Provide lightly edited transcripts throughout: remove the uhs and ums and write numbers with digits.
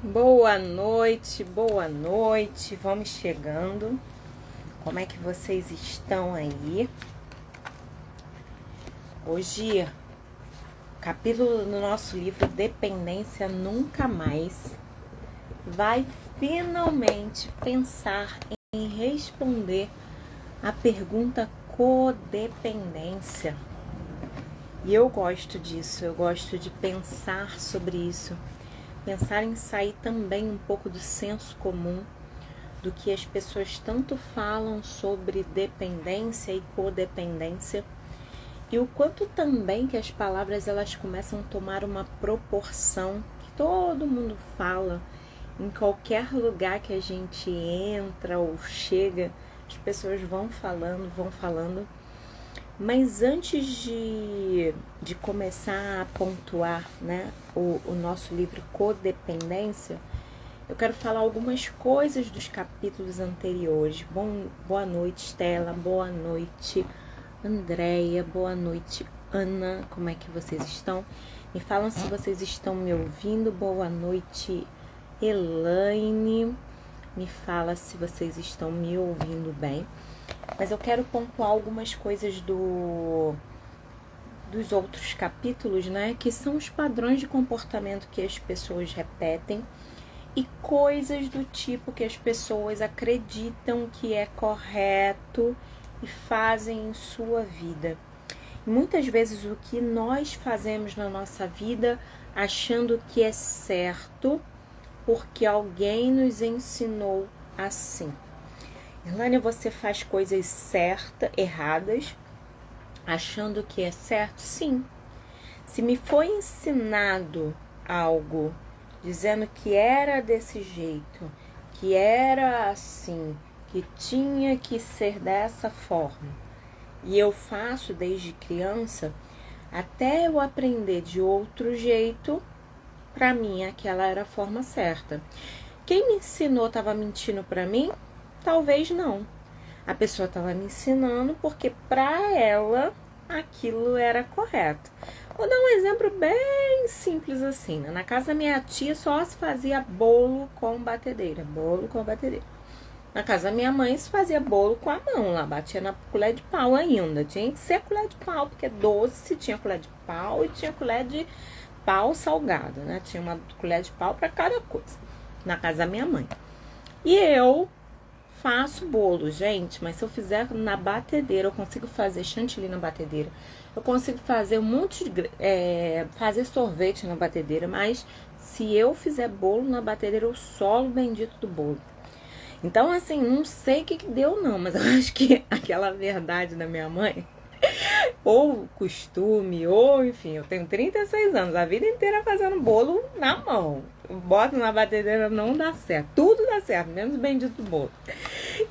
Boa noite, boa noite. Vamos chegando. Como é que vocês estão aí? Hoje, capítulo do nosso livro Dependência Nunca Mais vai finalmente pensar em responder a pergunta codependência. E eu gosto disso, eu gosto de pensar sobre isso. Pensar em sair também um pouco do senso comum, do que as pessoas tanto falam sobre dependência e codependência, e o quanto também que as palavras elas começam a tomar uma proporção que todo mundo fala, em qualquer lugar que a gente entra ou chega, as pessoas vão falando. Mas antes de começar a pontuar, né, o nosso livro Codependência, eu quero falar algumas coisas dos capítulos anteriores. Boa noite, Estela. Boa noite, Andréia. Boa noite, Ana. Como é que vocês estão? Me falam se vocês estão me ouvindo. Boa noite, Elaine. Me fala se vocês estão me ouvindo bem. Mas eu quero pontuar algumas coisas dos outros capítulos, né? Que são os padrões de comportamento que as pessoas repetem e coisas do tipo que as pessoas acreditam que é correto e fazem em sua vida. E muitas vezes o que nós fazemos na nossa vida achando que é certo porque alguém nos ensinou assim. Irlânia, você faz coisas erradas, achando que é certo? Sim. Se me foi ensinado algo dizendo que era desse jeito, que era assim, que tinha que ser dessa forma, e eu faço desde criança, até eu aprender de outro jeito, para mim aquela era a forma certa. Quem me ensinou estava mentindo para mim? Talvez não. A pessoa estava me ensinando porque para ela aquilo era correto. Vou dar um exemplo bem simples assim. Na casa da minha tia só se fazia bolo com batedeira. Bolo com batedeira. Na casa da minha mãe se fazia bolo com a mão lá. Batia na colher de pau ainda. Tinha que ser colher de pau, porque doce tinha colher de pau e tinha colher de pau salgado, né? Tinha uma colher de pau para cada coisa. Na casa da minha mãe. E eu faço bolo, gente, mas se eu fizer na batedeira, eu consigo fazer chantilly na batedeira. Eu consigo fazer um monte de... fazer sorvete na batedeira, mas se eu fizer bolo na batedeira, eu solo o bendito do bolo. Então, assim, não sei o que deu não, mas eu acho que aquela verdade da minha mãe, ou costume, ou enfim, eu tenho 36 anos, a vida inteira fazendo bolo na mão. Eu boto na batedeira, não dá certo. Tudo dá certo, menos o bendito do bolo.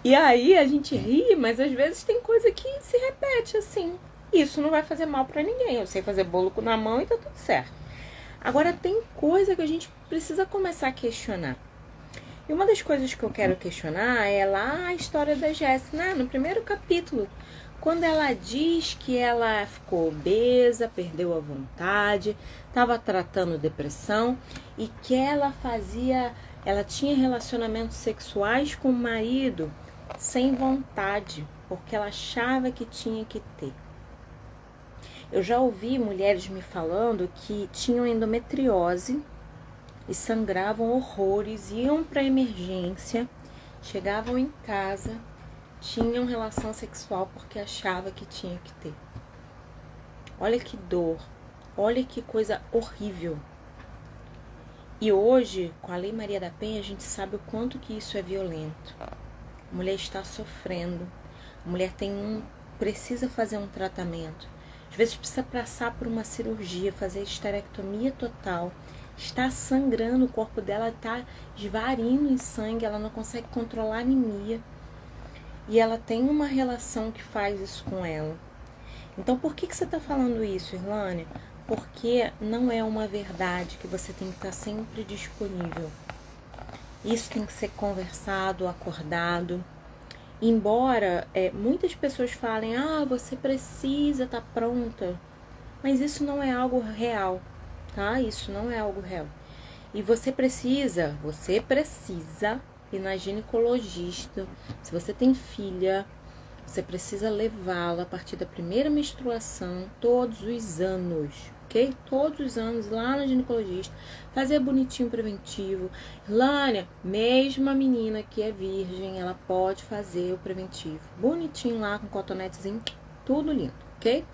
E aí a gente ri, mas às vezes tem coisa que se repete assim. Isso não vai fazer mal pra ninguém. Eu sei fazer bolo na mão e tá tudo certo. Agora tem coisa que a gente precisa começar a questionar. E uma das coisas que eu quero questionar é lá a história da Jéssica, né? No primeiro capítulo, quando ela diz que ela ficou obesa, perdeu a vontade, estava tratando depressão e que ela tinha relacionamentos sexuais com o marido sem vontade, porque ela achava que tinha que ter. Eu já ouvi mulheres me falando que tinham endometriose e sangravam horrores, iam para emergência, chegavam em casa, tinham relação sexual porque achava que tinha que ter. Olha que dor, olha que coisa horrível. E hoje, com a Lei Maria da Penha, a gente sabe o quanto que isso é violento. A mulher está sofrendo, a mulher precisa fazer um tratamento, às vezes precisa passar por uma cirurgia, fazer esterectomia total, está sangrando, o corpo dela está esvarindo em sangue, ela não consegue controlar a anemia. E ela tem uma relação que faz isso com ela. Então, por que você está falando isso, Irlânia? Porque não é uma verdade que você tem que estar sempre disponível. Isso tem que ser conversado, acordado. Embora muitas pessoas falem, você precisa estar pronta. Mas isso não é algo real, tá? Isso não é algo real. E você precisa ir na ginecologista. Se você tem filha, você precisa levá-la a partir da primeira menstruação todos os anos, ok? Todos os anos lá na ginecologista, fazer bonitinho preventivo. Lânia, mesmo a menina que é virgem, ela pode fazer o preventivo bonitinho lá com cotonetezinho, tudo lindo, ok?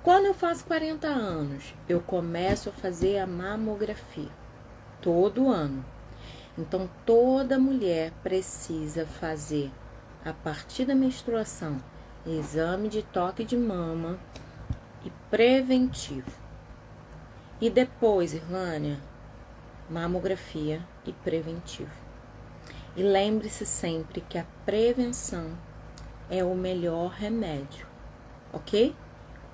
Quando eu faço 40 anos, eu começo a fazer a mamografia todo ano. Então, toda mulher precisa fazer, a partir da menstruação, exame de toque de mama e preventivo. E depois, Irlânia, mamografia e preventivo. E lembre-se sempre que a prevenção é o melhor remédio, ok?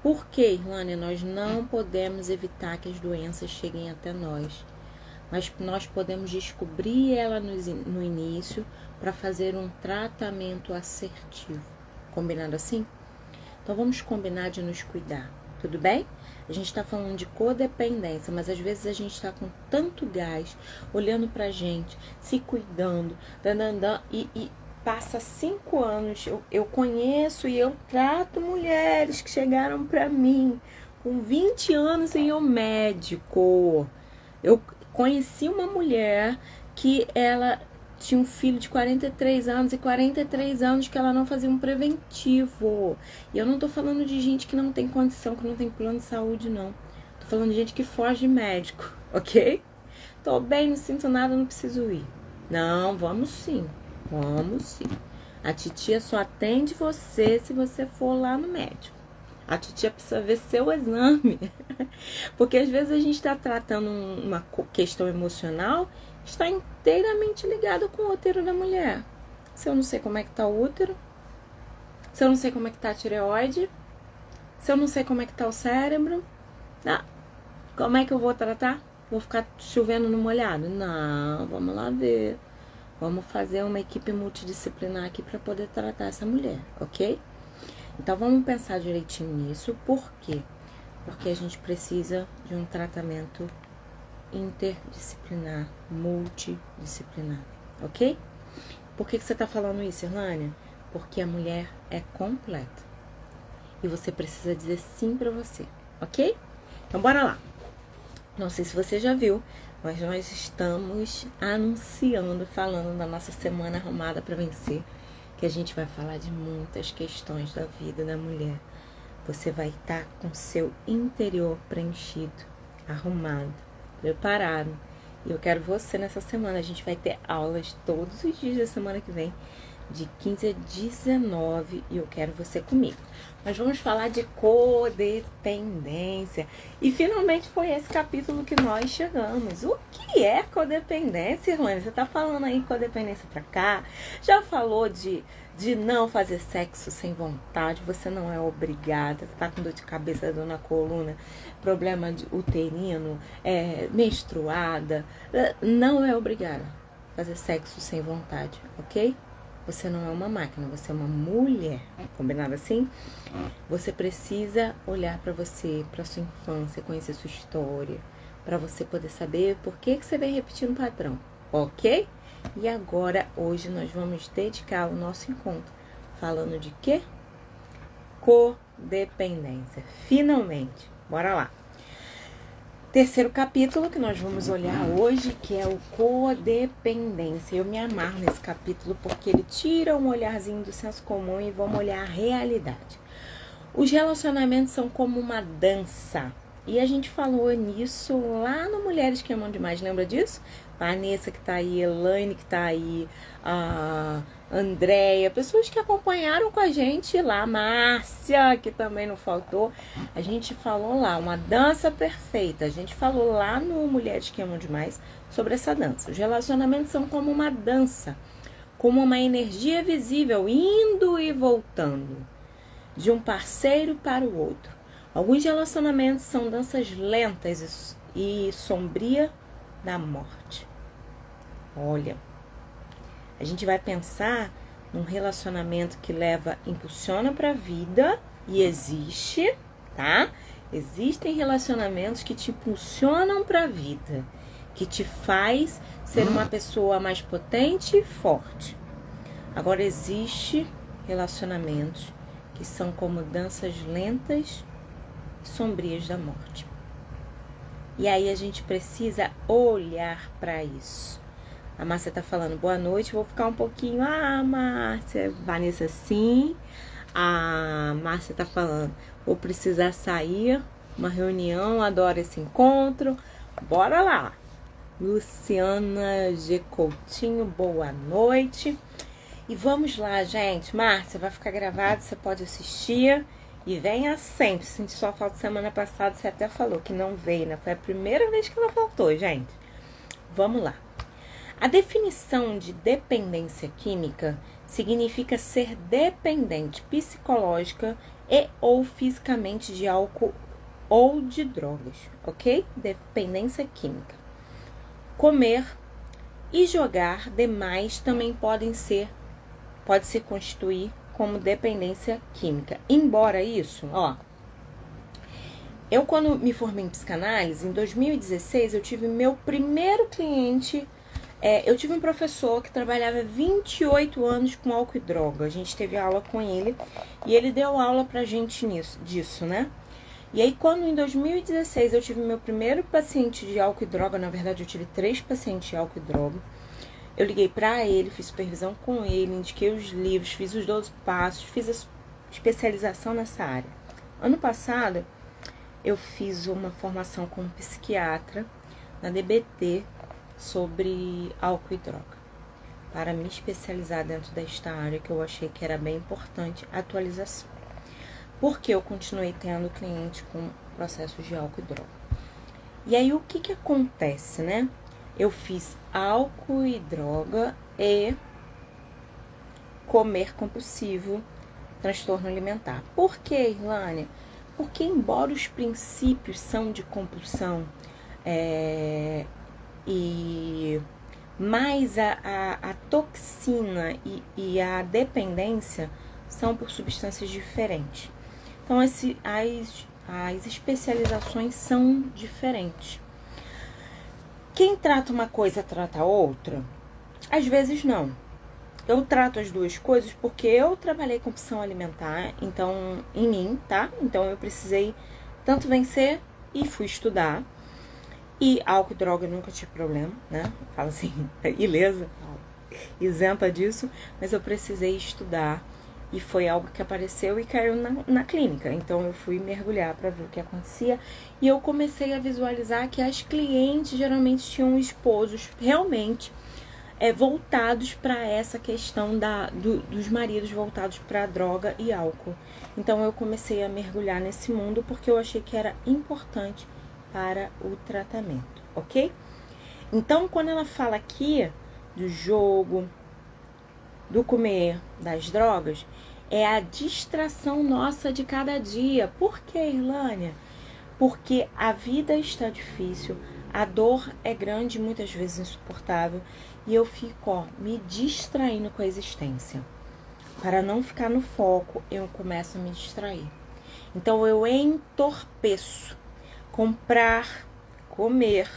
Porque, Irlânia, nós não podemos evitar que as doenças cheguem até nós. Mas nós podemos descobrir ela no início para fazer um tratamento assertivo. Combinado assim? Então vamos combinar de nos cuidar, tudo bem? A gente está falando de codependência, mas às vezes a gente está com tanto gás, olhando pra gente, se cuidando, e passa 5 anos, eu conheço e eu trato mulheres que chegaram para mim com 20 anos em um médico. Eu conheci uma mulher que ela tinha um filho de 43 anos e 43 anos que ela não fazia um preventivo. E eu não tô falando de gente que não tem condição, que não tem plano de saúde, não. Tô falando de gente que foge de médico, ok? Tô bem, não sinto nada, não preciso ir. Não, vamos sim. Vamos sim. A titia só atende você se você for lá no médico. A titia precisa ver seu exame. Porque às vezes a gente está tratando uma questão emocional, está inteiramente ligado com o útero da mulher. Se eu não sei como é que tá o útero, se eu não sei como é que tá a tireoide, se eu não sei como é que tá o cérebro, como é que eu vou tratar? Vou ficar chovendo no molhado? Não, vamos lá ver. Vamos fazer uma equipe multidisciplinar aqui para poder tratar essa mulher, ok? Então, vamos pensar direitinho nisso. Por quê? Porque a gente precisa de um tratamento interdisciplinar, multidisciplinar, ok? Por que você tá falando isso, Irlânia? Porque a mulher é completa. E você precisa dizer sim pra você, ok? Então, bora lá. Não sei se você já viu, mas nós estamos anunciando, falando da nossa Semana Arrumada para Vencer, que a gente vai falar de muitas questões da vida da mulher. Você vai estar com seu interior preenchido, arrumado, preparado. E eu quero você nessa semana. A gente vai ter aulas todos os dias da semana que vem, de 15 a 19, e eu quero você comigo. Nós vamos falar de codependência. E finalmente foi esse capítulo que nós chegamos. O que é codependência, Irlânia? Você tá falando aí codependência pra cá, já falou de não fazer sexo sem vontade, você não é obrigada, tá com dor de cabeça, dor na coluna, problema de uterino, menstruada, não é obrigada a fazer sexo sem vontade, ok? Você não é uma máquina, você é uma mulher. Combinado assim? Você precisa olhar para você, para sua infância, conhecer sua história, para você poder saber por que você vem repetindo o padrão, ok? E agora, hoje, nós vamos dedicar o nosso encontro falando de quê? Codependência. Finalmente. Bora lá. Terceiro capítulo que nós vamos olhar hoje, que é o codependência. Eu me amarro nesse capítulo porque ele tira um olharzinho do senso comum e vamos olhar a realidade. Os relacionamentos são como uma dança. E a gente falou nisso lá no Mulheres que Amam Demais, lembra disso? A Vanessa que tá aí, Elaine que tá aí, a Andréia, pessoas que acompanharam com a gente lá, a Márcia, que também não faltou. A gente falou lá, uma dança perfeita. A gente falou lá no Mulheres que Amam Demais sobre essa dança. Os relacionamentos são como uma dança, como uma energia visível, indo e voltando, de um parceiro para o outro. Alguns relacionamentos são danças lentas e sombria da morte. Olha, a gente vai pensar num relacionamento que impulsiona para a vida e existe, tá? Existem relacionamentos que te impulsionam para a vida, que te faz ser uma pessoa mais potente e forte. Agora, existe relacionamentos que são como danças lentas e sombrias da morte. E aí a gente precisa olhar para isso. A Márcia tá falando, boa noite, vou ficar um pouquinho. Ah, Márcia, Vanessa, sim. A Márcia tá falando, vou precisar sair, uma reunião, adoro esse encontro. Bora lá. Luciana G. Coutinho, boa noite. E vamos lá, gente. Márcia, vai ficar gravado, você pode assistir. E venha sempre. Senti sua falta semana passada, você até falou que não veio, né? Foi a primeira vez que ela faltou, gente. Vamos lá. A definição de dependência química significa ser dependente psicológica e ou fisicamente de álcool ou de drogas, ok? Dependência química. Comer e jogar demais também pode se constituir como dependência química. Embora isso, eu quando me formei em psicanálise, em 2016, eu tive meu primeiro cliente. Eu tive um professor que trabalhava 28 anos com álcool e droga. A gente teve aula com ele e ele deu aula pra gente disso, né? E aí, quando em 2016 eu tive meu primeiro paciente de álcool e droga, na verdade eu tive 3 pacientes de álcool e droga, eu liguei pra ele, fiz supervisão com ele, indiquei os livros, fiz os 12 passos, fiz a especialização nessa área. Ano passado, eu fiz uma formação como psiquiatra na DBT sobre álcool e droga, para me especializar dentro desta área que eu achei que era bem importante a atualização. Porque eu continuei tendo cliente com processos de álcool e droga. E aí, o que acontece, né? Eu fiz álcool e droga e comer compulsivo, transtorno alimentar. Por que, Irlânia? Porque embora os princípios são de compulsão, e mais a toxina e a dependência são por substâncias diferentes. Então, as especializações são diferentes. Quem trata uma coisa trata a outra? Às vezes não. Eu trato as duas coisas porque eu trabalhei com opção alimentar, então, em mim, tá? Então, eu precisei tanto vencer e fui estudar. E álcool e droga eu nunca tive problema, né? Falo assim, ilesa, isenta disso, mas eu precisei estudar. E foi algo que apareceu e caiu na clínica. Então, eu fui mergulhar para ver o que acontecia. E eu comecei a visualizar que as clientes geralmente tinham esposos realmente voltados para essa questão dos maridos voltados para droga e álcool. Então, eu comecei a mergulhar nesse mundo porque eu achei que era importante para o tratamento, ok? Então, quando ela fala aqui do jogo, do comer, das drogas, é a distração nossa de cada dia. Por que, Irlânia? Porque a vida está difícil, a dor é grande, muitas vezes insuportável, e eu fico, me distraindo com a existência. Para não ficar no foco, eu começo a me distrair. Então, eu entorpeço. Comprar, comer,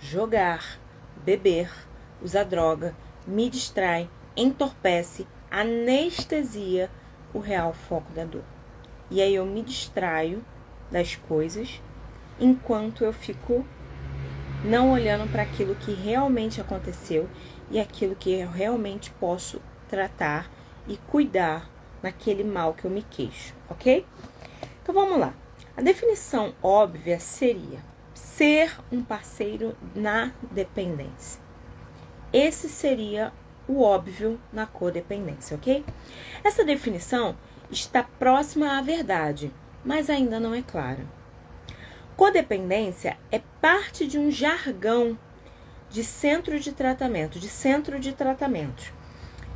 jogar, beber, usar droga, me distrai, entorpece, anestesia o real foco da dor. E aí eu me distraio das coisas enquanto eu fico não olhando para aquilo que realmente aconteceu e aquilo que eu realmente posso tratar e cuidar naquele mal que eu me queixo, ok? Então vamos lá. A definição óbvia seria ser um parceiro na dependência. Esse seria o óbvio na codependência, ok? Essa definição está próxima à verdade, mas ainda não é clara. Codependência é parte de um jargão de centro de tratamento,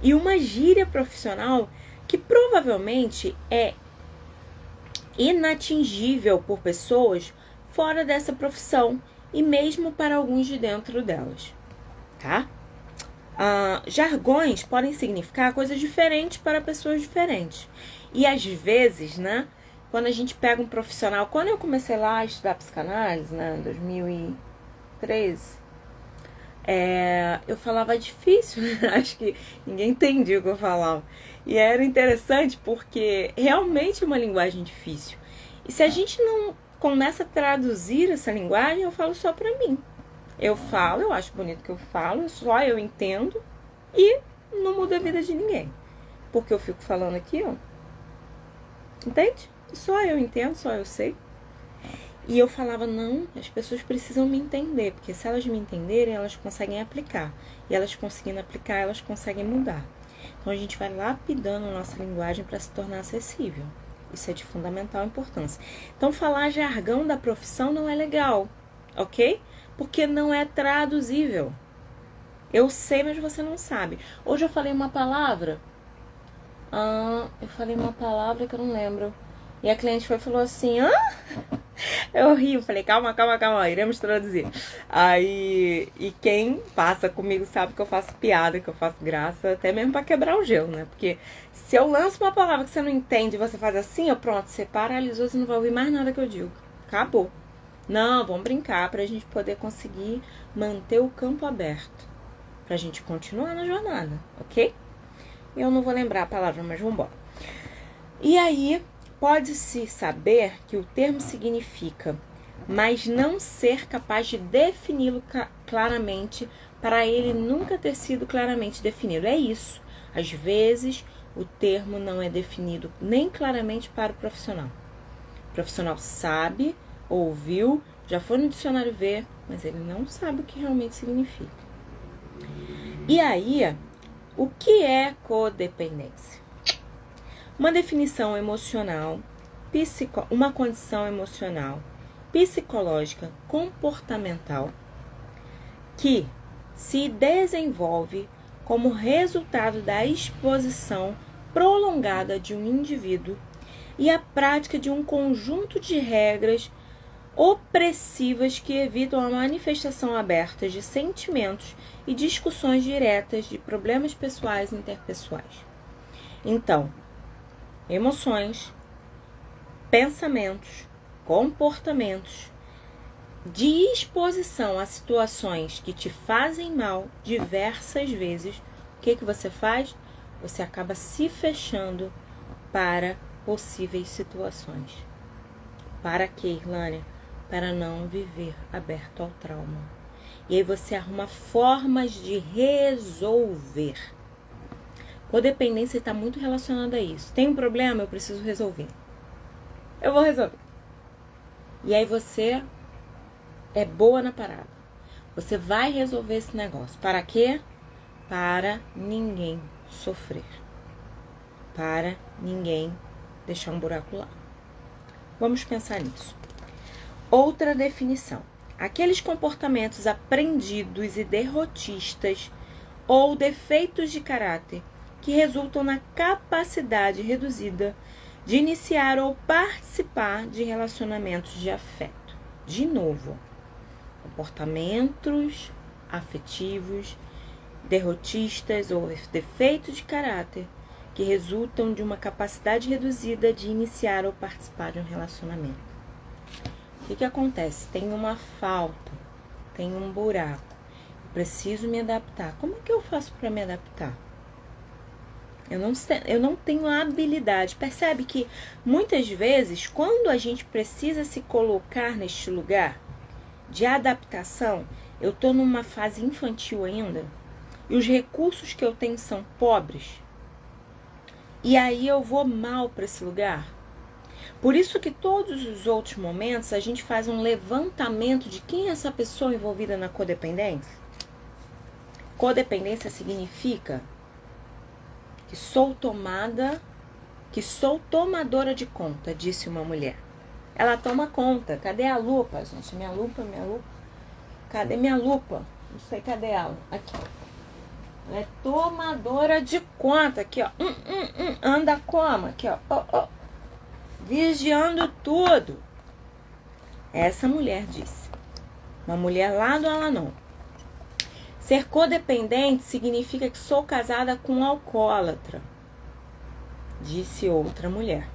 e uma gíria profissional que provavelmente é inatingível por pessoas fora dessa profissão e mesmo para alguns de dentro delas, tá? Jargões podem significar coisas diferentes para pessoas diferentes. E às vezes, né, quando a gente pega um profissional... Quando eu comecei lá a estudar psicanálise, né, em 2013, eu falava difícil, acho que ninguém entendia o que eu falava. E era interessante porque realmente é uma linguagem difícil. E se a gente não começa a traduzir essa linguagem, eu falo só pra mim. Eu falo, eu acho bonito que eu falo, só eu entendo e não muda a vida de ninguém. Porque eu fico falando aqui, ó. Entende? Só eu entendo, só eu sei. E eu falava, não, as pessoas precisam me entender, porque se elas me entenderem, elas conseguem aplicar. E elas conseguindo aplicar, elas conseguem mudar. Então a gente vai lapidando a nossa linguagem para se tornar acessível. Isso é de fundamental importância. Então falar jargão da profissão não é legal, ok? Porque não é traduzível. Eu sei, mas você não sabe. Hoje eu falei uma palavra. Eu falei uma palavra que eu não lembro. E a cliente foi e falou assim, Eu rio, falei, calma, iremos traduzir. Aí, e quem passa comigo sabe que eu faço piada, que eu faço graça, até mesmo pra quebrar o gelo, né? Porque se eu lanço uma palavra que você não entende e você faz assim, pronto, você paralisou, você não vai ouvir mais nada que eu digo. Acabou. Não, vamos brincar pra gente poder conseguir manter o campo aberto. Pra gente continuar na jornada, ok? Eu não vou lembrar a palavra, mas vamos embora. E aí, pode-se saber que o termo significa, mas não ser capaz de defini-lo claramente, para ele nunca ter sido claramente definido. É isso. Às vezes, o termo não é definido nem claramente para o profissional. O profissional sabe, ouviu, já foi no dicionário ver, mas ele não sabe o que realmente significa. E aí, o que é codependência? Uma definição emocional, uma condição emocional, psicológica, comportamental, que se desenvolve como resultado da exposição prolongada de um indivíduo e a prática de um conjunto de regras opressivas que evitam a manifestação aberta de sentimentos e discussões diretas de problemas pessoais e interpessoais. Então, emoções, pensamentos, comportamentos de exposição a situações que te fazem mal diversas vezes, o que você faz? Você acaba se fechando para possíveis situações. Para quê, Irlânia? Para não viver aberto ao trauma. E aí você arruma formas de resolver. Codependência está muito relacionada a isso. Tem um problema, eu preciso resolver. Eu vou resolver. E aí você é boa na parada. Você vai resolver esse negócio. Para quê? Para ninguém sofrer. Para ninguém deixar um buraco lá. Vamos pensar nisso. Outra definição. Aqueles comportamentos aprendidos e derrotistas ou defeitos de caráter que resultam na capacidade reduzida de iniciar ou participar de relacionamentos de afeto. De novo, comportamentos afetivos, derrotistas ou defeitos de caráter que resultam de uma capacidade reduzida de iniciar ou participar de um relacionamento. O que acontece? Tem uma falta, tem um buraco, preciso me adaptar. Como é que eu faço para me adaptar? Eu não tenho a habilidade. Percebe que muitas vezes, quando a gente precisa se colocar neste lugar de adaptação, eu estou numa fase infantil ainda, e os recursos que eu tenho são pobres, e aí eu vou mal para esse lugar. Por isso que todos os outros momentos a gente faz um levantamento de quem é essa pessoa envolvida na codependência. Codependência significa que sou tomadora de conta, disse uma mulher. Ela toma conta. Cadê a lupa, gente? Minha lupa. Cadê minha lupa? Não sei, cadê ela? Aqui. Ela é tomadora de conta. Aqui, ó. Anda como? Aqui, ó. Vigiando tudo. Essa mulher disse. Uma mulher lá do Alanon. Ser codependente significa que sou casada com um alcoólatra, disse outra mulher.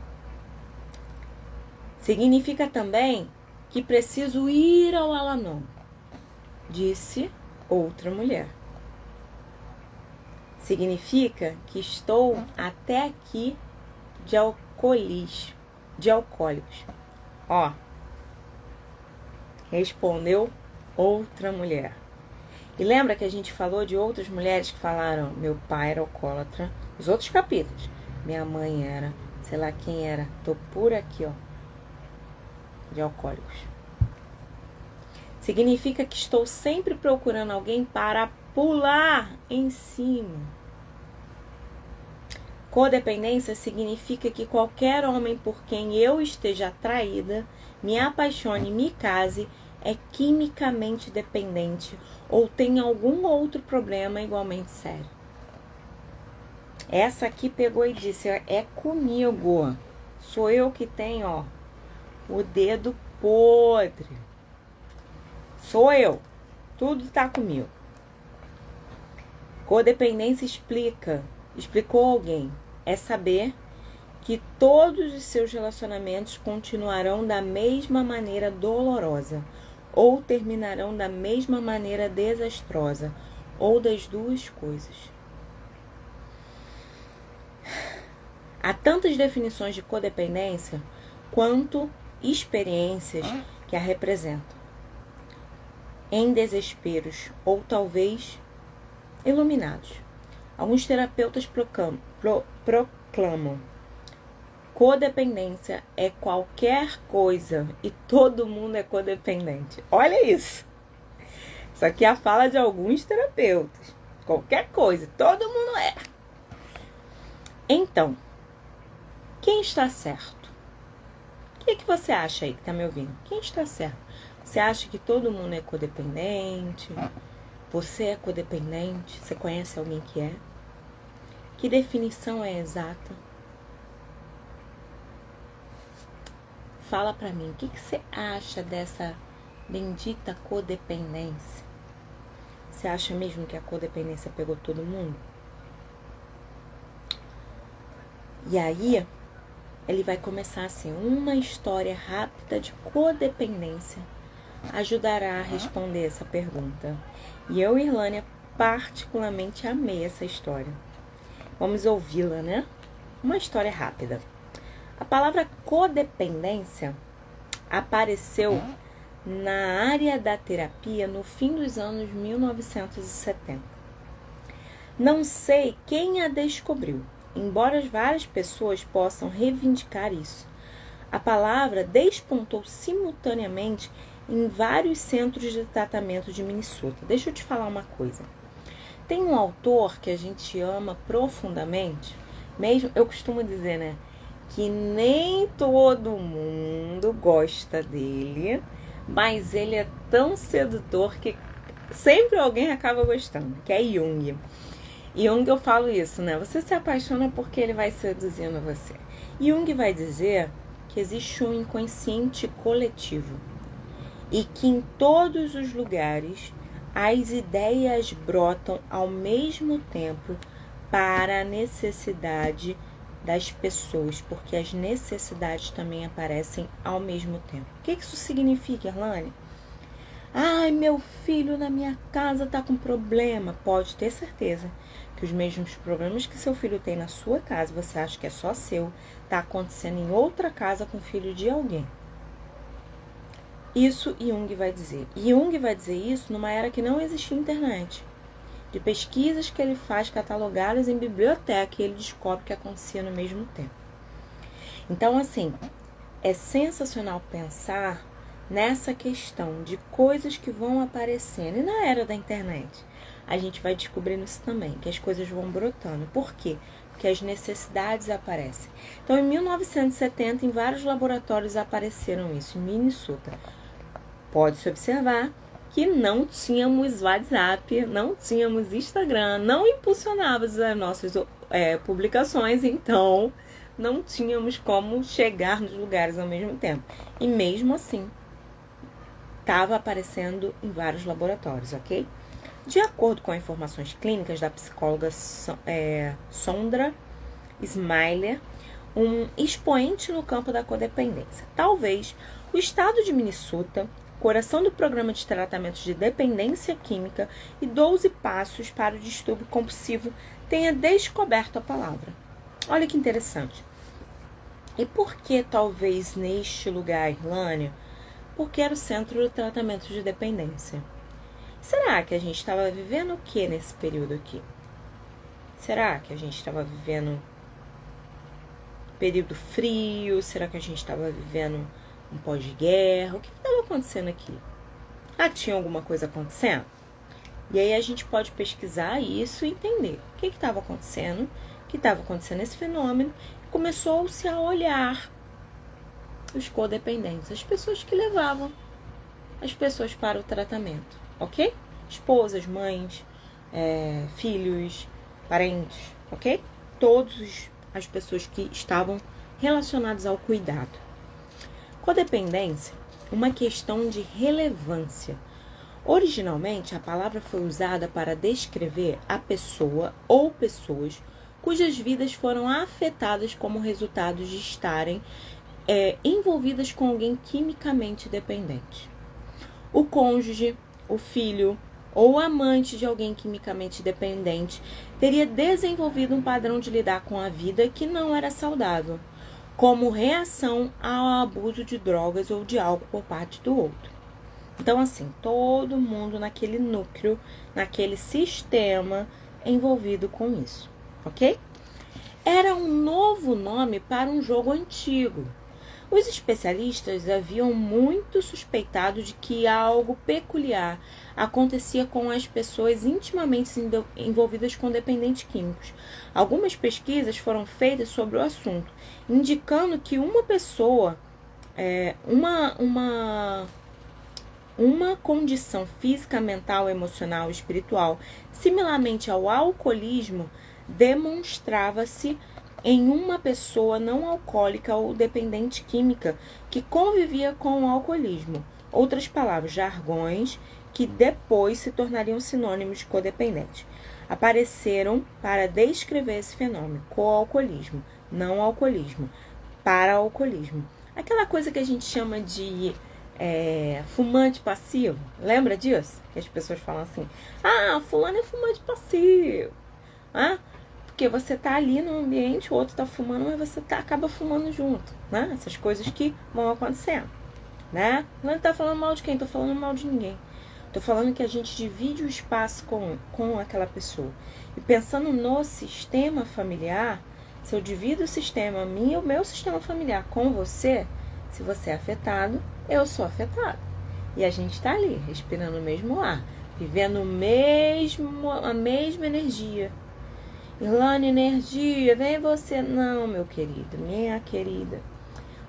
Significa também que preciso ir ao Alanon, disse outra mulher. Significa que estou até aqui de alcoólicos. Ó, respondeu outra mulher. E lembra que a gente falou de outras mulheres que falaram: meu pai era alcoólatra. Os outros capítulos. Minha mãe era, sei lá quem era. Tô por aqui, ó, de alcoólicos. Significa que estou sempre procurando alguém para pular em cima. Codependência significa que qualquer homem por quem eu esteja atraída, me apaixone e me case, é quimicamente dependente ou tem algum outro problema igualmente sério. Essa aqui pegou e disse: é comigo. Sou eu que tenho, ó, o dedo podre. Sou eu. Tudo tá comigo. Codependência explicou alguém, é saber que todos os seus relacionamentos continuarão da mesma maneira dolorosa, ou terminarão da mesma maneira desastrosa, ou das duas coisas. Há tantas definições de codependência quanto experiências que a representam. Em desesperos, ou talvez iluminados. Alguns terapeutas proclamam: codependência é qualquer coisa e todo mundo é codependente. Olha isso. Isso aqui é a fala de alguns terapeutas. Qualquer coisa, todo mundo é. Então, quem está certo? O que você acha aí que está me ouvindo? Quem está certo? Você acha que todo mundo é codependente? Você é codependente? Você conhece alguém que é? Que definição é exata? Fala pra mim, o que você acha dessa bendita codependência? Você acha mesmo que a codependência pegou todo mundo? E aí, ele vai começar assim: uma história rápida de codependência ajudará a responder essa pergunta. E eu, Irlânia, particularmente amei essa história. Vamos ouvi-la, né? Uma história rápida. A palavra codependência apareceu na área da terapia no fim dos anos 1970. Não sei quem a descobriu, embora várias pessoas possam reivindicar isso. A palavra despontou simultaneamente em vários centros de tratamento de Minnesota. Deixa eu te falar uma coisa. Tem um autor que a gente ama profundamente, mesmo, eu costumo dizer, né, que nem todo mundo gosta dele, mas ele é tão sedutor que sempre alguém acaba gostando, que é Jung. Jung, eu falo isso, né? Você se apaixona porque ele vai seduzindo você. Jung vai dizer que existe um inconsciente coletivo e que em todos os lugares as ideias brotam ao mesmo tempo para a necessidade das pessoas, porque as necessidades também aparecem ao mesmo tempo. O que isso significa, Irlane? Ai, meu filho na minha casa tá com problema. Pode ter certeza que os mesmos problemas que seu filho tem na sua casa, você acha que é só seu, tá acontecendo em outra casa com o filho de alguém. Isso Jung vai dizer. E Jung vai dizer isso numa era que não existia internet. De pesquisas que ele faz catalogadas em biblioteca, e ele descobre que acontecia no mesmo tempo. Então, assim, é sensacional pensar nessa questão de coisas que vão aparecendo. E na era da internet, a gente vai descobrindo isso também, que as coisas vão brotando. Por quê? Porque as necessidades aparecem. Então, em 1970, em vários laboratórios apareceram isso, em Minnesota. Pode-se observar que não tínhamos WhatsApp, não tínhamos Instagram, não impulsionávamos as nossas publicações, então não tínhamos como chegar nos lugares ao mesmo tempo. E mesmo assim, estava aparecendo em vários laboratórios, ok? De acordo com informações clínicas da psicóloga Sondra Smiler, um expoente no campo da codependência. Talvez o estado de Minnesota decoração do programa de tratamento de dependência química e 12 passos para o distúrbio compulsivo, tenha descoberto a palavra. Olha que interessante. E por que talvez neste lugar, Irlânia? Porque era o centro do tratamento de dependência. Será que a gente estava vivendo o que nesse período aqui? Será que a gente estava vivendo período frio? Será que a gente estava vivendo um pós-guerra? O que estava acontecendo aqui? Ah, tinha alguma coisa acontecendo? E aí a gente pode pesquisar isso e entender o que estava acontecendo, que estava acontecendo esse fenômeno. Começou-se a olhar os codependentes, as pessoas que levavam as pessoas para o tratamento, ok? Esposas, mães, filhos, parentes, ok? Todas as pessoas que estavam relacionadas ao cuidado. Codependência, uma questão de relevância. Originalmente, a palavra foi usada para descrever a pessoa ou pessoas cujas vidas foram afetadas como resultado de estarem envolvidas com alguém quimicamente dependente. O cônjuge, o filho ou o amante de alguém quimicamente dependente teria desenvolvido um padrão de lidar com a vida que não era saudável, como reação ao abuso de drogas ou de álcool por parte do outro. Então, assim, todo mundo naquele núcleo, naquele sistema envolvido com isso, ok? Era um novo nome para um jogo antigo. Os especialistas haviam muito suspeitado de que algo peculiar acontecia com as pessoas intimamente envolvidas com dependentes químicos. Algumas pesquisas foram feitas sobre o assunto, indicando que uma pessoa, uma condição física, mental, emocional e espiritual, similarmente ao alcoolismo, demonstrava-se em uma pessoa não alcoólica ou dependente química que convivia com o alcoolismo. Outras palavras, jargões, que depois se tornariam sinônimos de codependente, apareceram para descrever esse fenômeno: coalcoolismo, não alcoolismo, para-alcoolismo. Aquela coisa que a gente chama de fumante passivo. Lembra disso? Que as pessoas falam assim: ah, fulano é fumante passivo. Porque você tá ali no ambiente, o outro tá fumando, mas você acaba fumando junto, né? Essas coisas que vão acontecendo, né? Não tá falando mal de quem? Tô falando mal de ninguém. Tô falando que a gente divide o espaço com aquela pessoa. E pensando no sistema familiar, se eu divido o sistema, o meu sistema familiar com você, se você é afetado, eu sou afetado. E a gente tá ali, respirando o mesmo ar, vivendo a mesma energia. Irlane, energia, vem você. Não, meu querido, minha querida.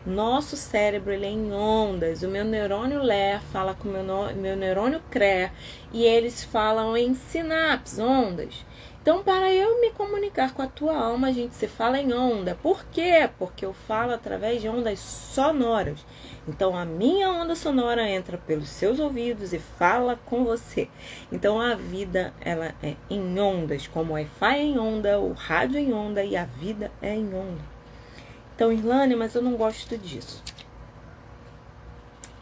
Nosso cérebro, ele é em ondas. O meu neurônio LER fala com o meu neurônio CRER. E eles falam em sinapses, ondas. Então, para eu me comunicar com a tua alma, a gente se fala em onda. Por quê? Porque eu falo através de ondas sonoras. Então, a minha onda sonora entra pelos seus ouvidos e fala com você. Então, a vida, ela é em ondas, como o Wi-Fi é em onda, o rádio é em onda e a vida é em onda. Então, Irlane, mas eu não gosto disso.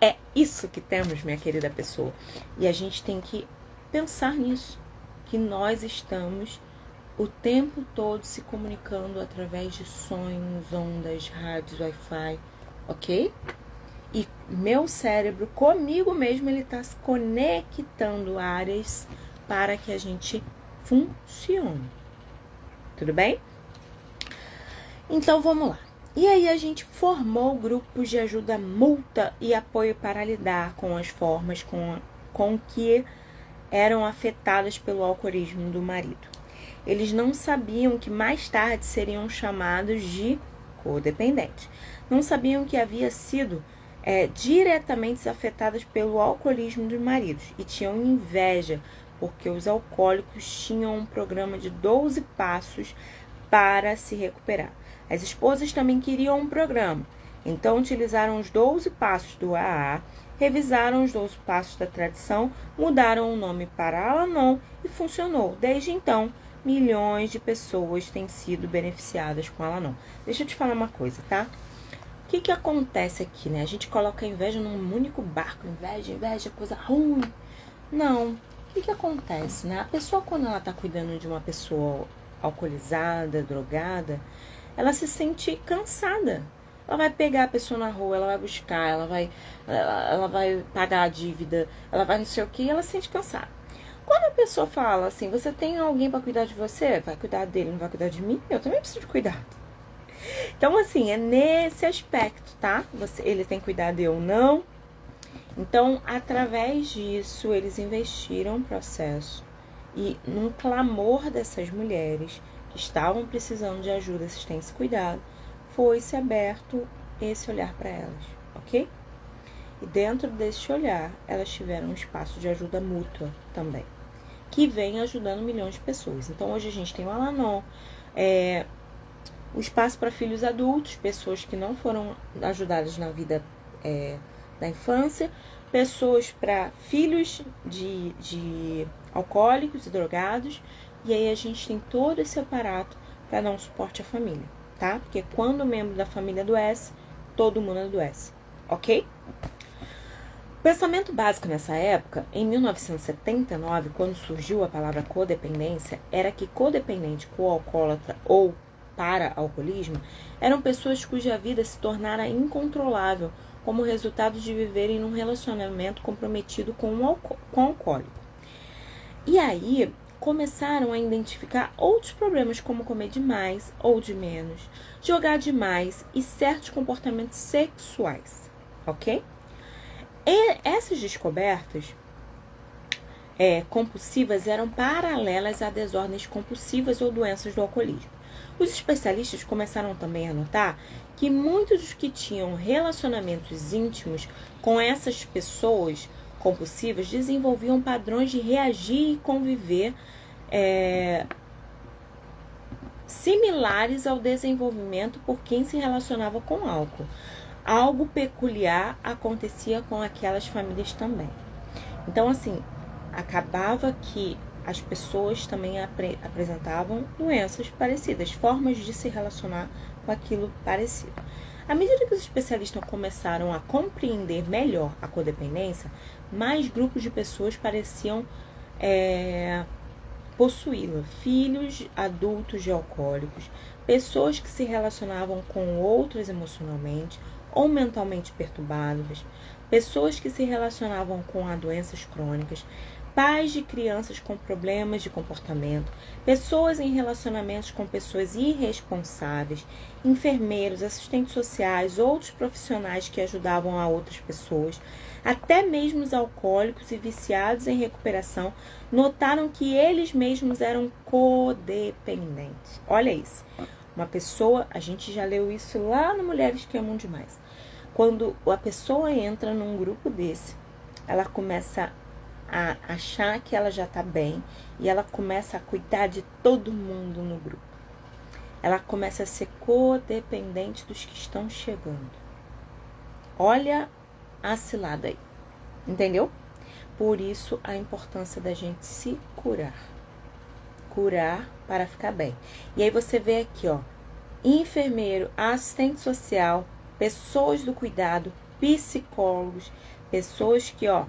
É isso que temos, minha querida pessoa. E a gente tem que pensar nisso. Que nós estamos o tempo todo se comunicando através de sonhos, ondas, rádios, Wi-Fi, ok? E meu cérebro, comigo mesmo, ele está se conectando áreas para que a gente funcione. Tudo bem? Então, vamos lá. E aí a gente formou grupos de ajuda mútua e apoio para lidar com as formas com que eram afetadas pelo alcoolismo do marido. Eles não sabiam que mais tarde seriam chamados de codependentes. Não sabiam que havia sido diretamente afetadas pelo alcoolismo dos maridos e tinham inveja porque os alcoólicos tinham um programa de 12 passos para se recuperar. As esposas também queriam um programa, então utilizaram os 12 passos do AA, revisaram os 12 passos da tradição, mudaram o nome para Al-Anon e funcionou. Desde então, milhões de pessoas têm sido beneficiadas com Al-Anon. Deixa eu te falar uma coisa, tá? O que acontece aqui, né? A gente coloca a inveja num único barco. Inveja, coisa ruim. Não. O que acontece, né? A pessoa, quando ela tá cuidando de uma pessoa alcoolizada, drogada, ela se sente cansada. Ela vai pegar a pessoa na rua, ela vai buscar, ela vai pagar a dívida, ela vai não sei o que, e ela se sente cansada. Quando a pessoa fala assim, você tem alguém para cuidar de você? Vai cuidar dele, não vai cuidar de mim? Eu também preciso de cuidado. Então, assim, é nesse aspecto, tá? Ele tem cuidado e eu não. Então, através disso, eles investiram no processo e num clamor dessas mulheres que estavam precisando de ajuda, assistência e cuidado, foi-se aberto esse olhar para elas, ok? E dentro desse olhar, elas tiveram um espaço de ajuda mútua também, que vem ajudando milhões de pessoas. Então, hoje a gente tem o Al-Anon, o espaço para filhos adultos, pessoas que não foram ajudadas na vida da infância, pessoas para filhos de alcoólicos e drogados, e aí a gente tem todo esse aparato para dar um suporte à família, tá? Porque quando o membro da família adoece, todo mundo adoece, ok? O pensamento básico nessa época, em 1979, quando surgiu a palavra codependência, era que codependente com alcoólatra ou para alcoolismo eram pessoas cuja vida se tornara incontrolável como resultado de viverem num relacionamento comprometido com o alcoólico. E aí começaram a identificar outros problemas como comer demais ou de menos, jogar demais e certos comportamentos sexuais, ok? E essas descobertas compulsivas eram paralelas a desordens compulsivas ou doenças do alcoolismo. Os especialistas começaram também a notar que muitos dos que tinham relacionamentos íntimos com essas pessoas compulsivas desenvolviam padrões de reagir e conviver similares ao desenvolvimento por quem se relacionava com álcool. Algo peculiar acontecia com aquelas famílias também. Então, assim, acabava que as pessoas também apresentavam doenças parecidas, formas de se relacionar com aquilo parecido. À medida que os especialistas começaram a compreender melhor a codependência, mais grupos de pessoas pareciam possuí-la. Filhos adultos de alcoólicos, pessoas que se relacionavam com outras emocionalmente ou mentalmente perturbadas, pessoas que se relacionavam com doenças crônicas, pais de crianças com problemas de comportamento, pessoas em relacionamentos com pessoas irresponsáveis, enfermeiros, assistentes sociais, outros profissionais que ajudavam a outras pessoas, até mesmo os alcoólicos e viciados em recuperação, notaram que eles mesmos eram codependentes. Olha isso. Uma pessoa, a gente já leu isso lá no Mulheres que Amam Demais. Quando a pessoa entra num grupo desse, ela começa a achar que ela já está bem e ela começa a cuidar de todo mundo no grupo. Ela começa a ser codependente dos que estão chegando. Olha a cilada aí, entendeu? Por isso a importância da gente se curar. Curar para ficar bem. E aí você vê aqui, ó, enfermeiro, assistente social, pessoas do cuidado, psicólogos, pessoas que, ó,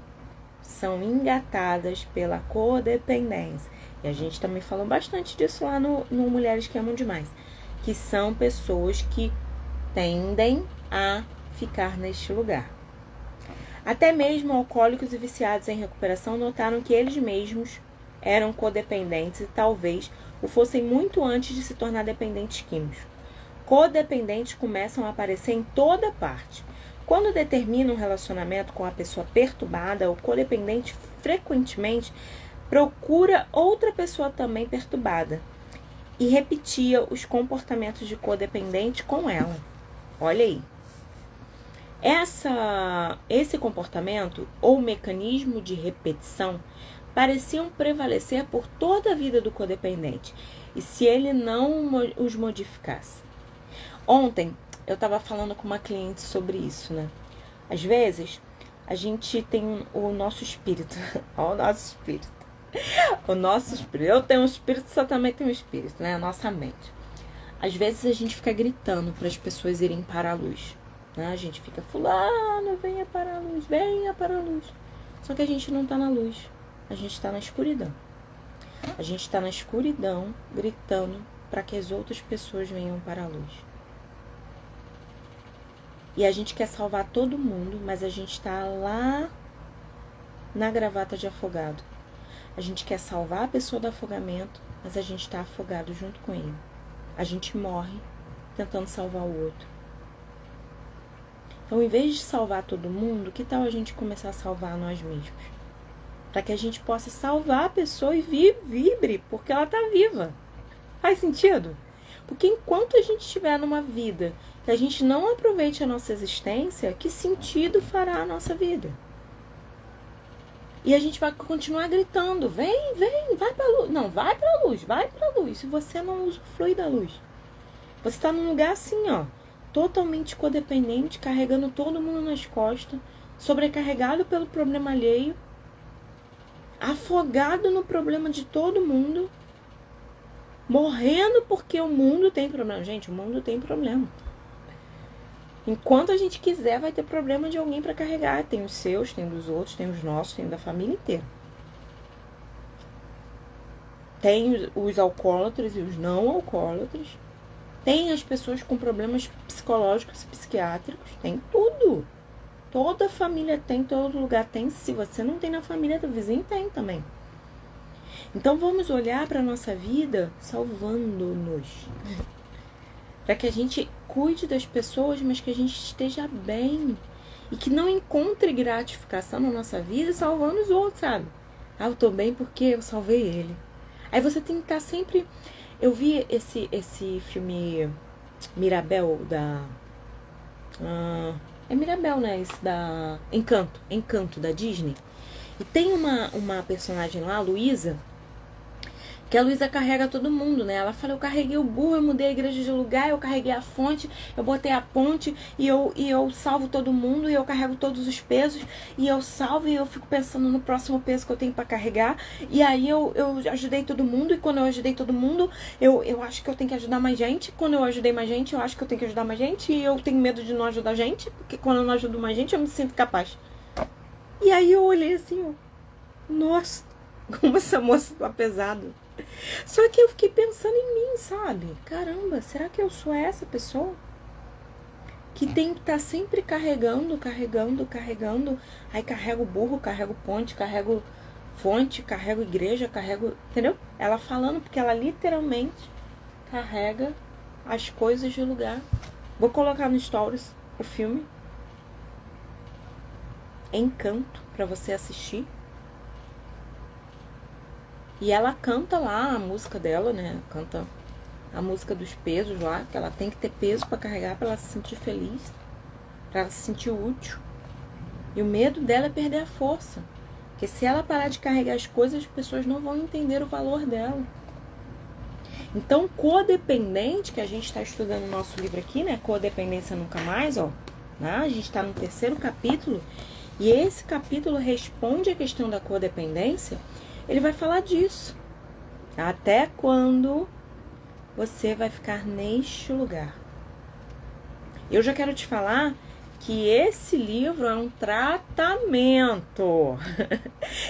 são engatadas pela codependência. E a gente também falou bastante disso lá no Mulheres que Amam Demais. Que são pessoas que tendem a ficar neste lugar. Até mesmo alcoólicos e viciados em recuperação notaram que eles mesmos eram codependentes e talvez o fossem muito antes de se tornar dependentes químicos. Codependentes começam a aparecer em toda parte. Quando determina um relacionamento com a pessoa perturbada, o codependente frequentemente procura outra pessoa também perturbada e repetia os comportamentos de codependente com ela. Olha aí. Esse comportamento ou mecanismo de repetição pareciam prevalecer por toda a vida do codependente e se ele não os modificasse. Ontem eu estava falando com uma cliente sobre isso, né? Às vezes, a gente tem o nosso espírito. Olha o nosso espírito. O nosso espírito. Eu tenho um espírito, você também tem um espírito, né? A nossa mente. Às vezes, a gente fica gritando para as pessoas irem para a luz. Né? A gente fica, fulano, venha para a luz, venha para a luz. Só que a gente não está na luz, a gente está na escuridão. A gente está na escuridão, gritando para que as outras pessoas venham para a luz. E a gente quer salvar todo mundo, mas a gente está lá na gravata de afogado. A gente quer salvar a pessoa do afogamento, mas a gente está afogado junto com ele. A gente morre tentando salvar o outro. Então, em vez de salvar todo mundo, que tal a gente começar a salvar nós mesmos? Para que a gente possa salvar a pessoa e vibre, porque ela está viva. Faz sentido? Porque enquanto a gente estiver numa vida que a gente não aproveite a nossa existência, que sentido fará a nossa vida? E a gente vai continuar gritando, vem, vai pra luz. Não, vai pra luz, se você não usufrui da luz. Você está num lugar assim, ó, totalmente codependente, carregando todo mundo nas costas, sobrecarregado pelo problema alheio, afogado no problema de todo mundo, morrendo porque o mundo tem problema. Gente, o mundo tem problema. Enquanto a gente quiser, vai ter problema de alguém para carregar. Tem os seus, tem dos outros, tem os nossos, tem da família inteira. Tem os alcoólatras e os não alcoólatras. Tem as pessoas com problemas psicológicos e psiquiátricos. Tem tudo. Toda família tem, todo lugar tem. Se você não tem na família do vizinho, tem também. Então vamos olhar para a nossa vida salvando-nos. Para que a gente cuide das pessoas, mas que a gente esteja bem. E que não encontre gratificação na nossa vida salvando os outros, sabe? Ah, eu tô bem porque eu salvei ele. Aí você tem que estar sempre... Eu vi esse filme Mirabel da... é Mirabel, né? Esse da... Encanto, da Disney. E tem uma personagem lá, a Luísa, que a Luísa carrega todo mundo, né? Ela fala, eu carreguei o burro, eu mudei a igreja de lugar, eu carreguei a fonte, eu botei a ponte e eu salvo todo mundo, e eu carrego todos os pesos, e eu salvo, e eu fico pensando no próximo peso que eu tenho para carregar, e aí eu ajudei todo mundo, e quando eu ajudei todo mundo, eu acho que eu tenho que ajudar mais gente, quando eu ajudei mais gente, eu acho que eu tenho que ajudar mais gente, e eu tenho medo de não ajudar gente, porque quando eu não ajudo mais gente, eu me sinto capaz. E aí eu olhei assim, nossa, como essa moça tá pesada. Só que eu fiquei pensando em mim, sabe? Caramba, será que eu sou essa pessoa? Que tem que estar sempre carregando. Aí carrego burro, carrego ponte, carrego fonte, carrego igreja, carrego... Entendeu? Ela falando porque ela literalmente carrega as coisas de lugar. Vou colocar no Stories o filme Encanto pra você assistir. E ela canta lá a música dela, né? Canta a música dos pesos lá, que ela tem que ter peso pra carregar, pra ela se sentir feliz, pra ela se sentir útil. E o medo dela é perder a força. Porque se ela parar de carregar as coisas, as pessoas não vão entender o valor dela. Então, codependente, que a gente está estudando no nosso livro aqui, né? Codependência Nunca Mais, ó. Né? A gente está no 3º capítulo. E esse capítulo responde a questão da codependência. Ele vai falar disso. Até quando você vai ficar neste lugar. Eu já quero te falar que esse livro é um tratamento.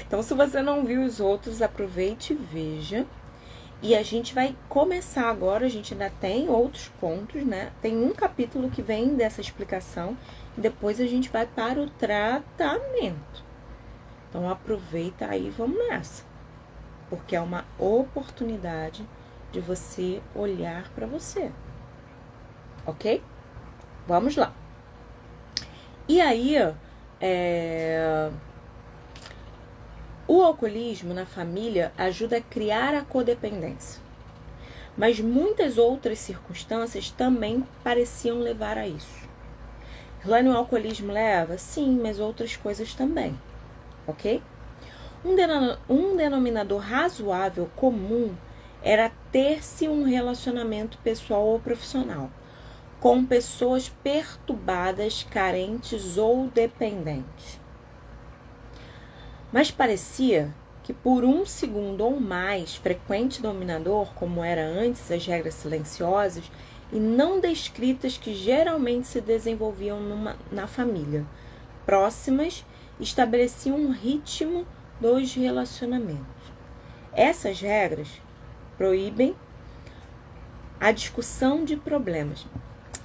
Então, se você não viu os outros, aproveite e veja. E a gente vai começar agora, a gente ainda tem outros pontos, né? Tem um capítulo que vem dessa explicação. E depois a gente vai para o tratamento. Então, aproveita aí e vamos nessa. Porque é uma oportunidade de você olhar para você. Ok? Vamos lá. E aí, o alcoolismo na família ajuda a criar a codependência. Mas muitas outras circunstâncias também pareciam levar a isso. Lá o alcoolismo leva? Sim, mas outras coisas também. Ok? Um denominador razoável comum era ter-se um relacionamento pessoal ou profissional com pessoas perturbadas, carentes ou dependentes. Mas parecia que por um segundo ou mais frequente dominador, como era antes as regras silenciosas, e não descritas que geralmente se desenvolviam na família, próximas, estabeleciam um ritmo dos relacionamentos. Essas regras proíbem a discussão de problemas.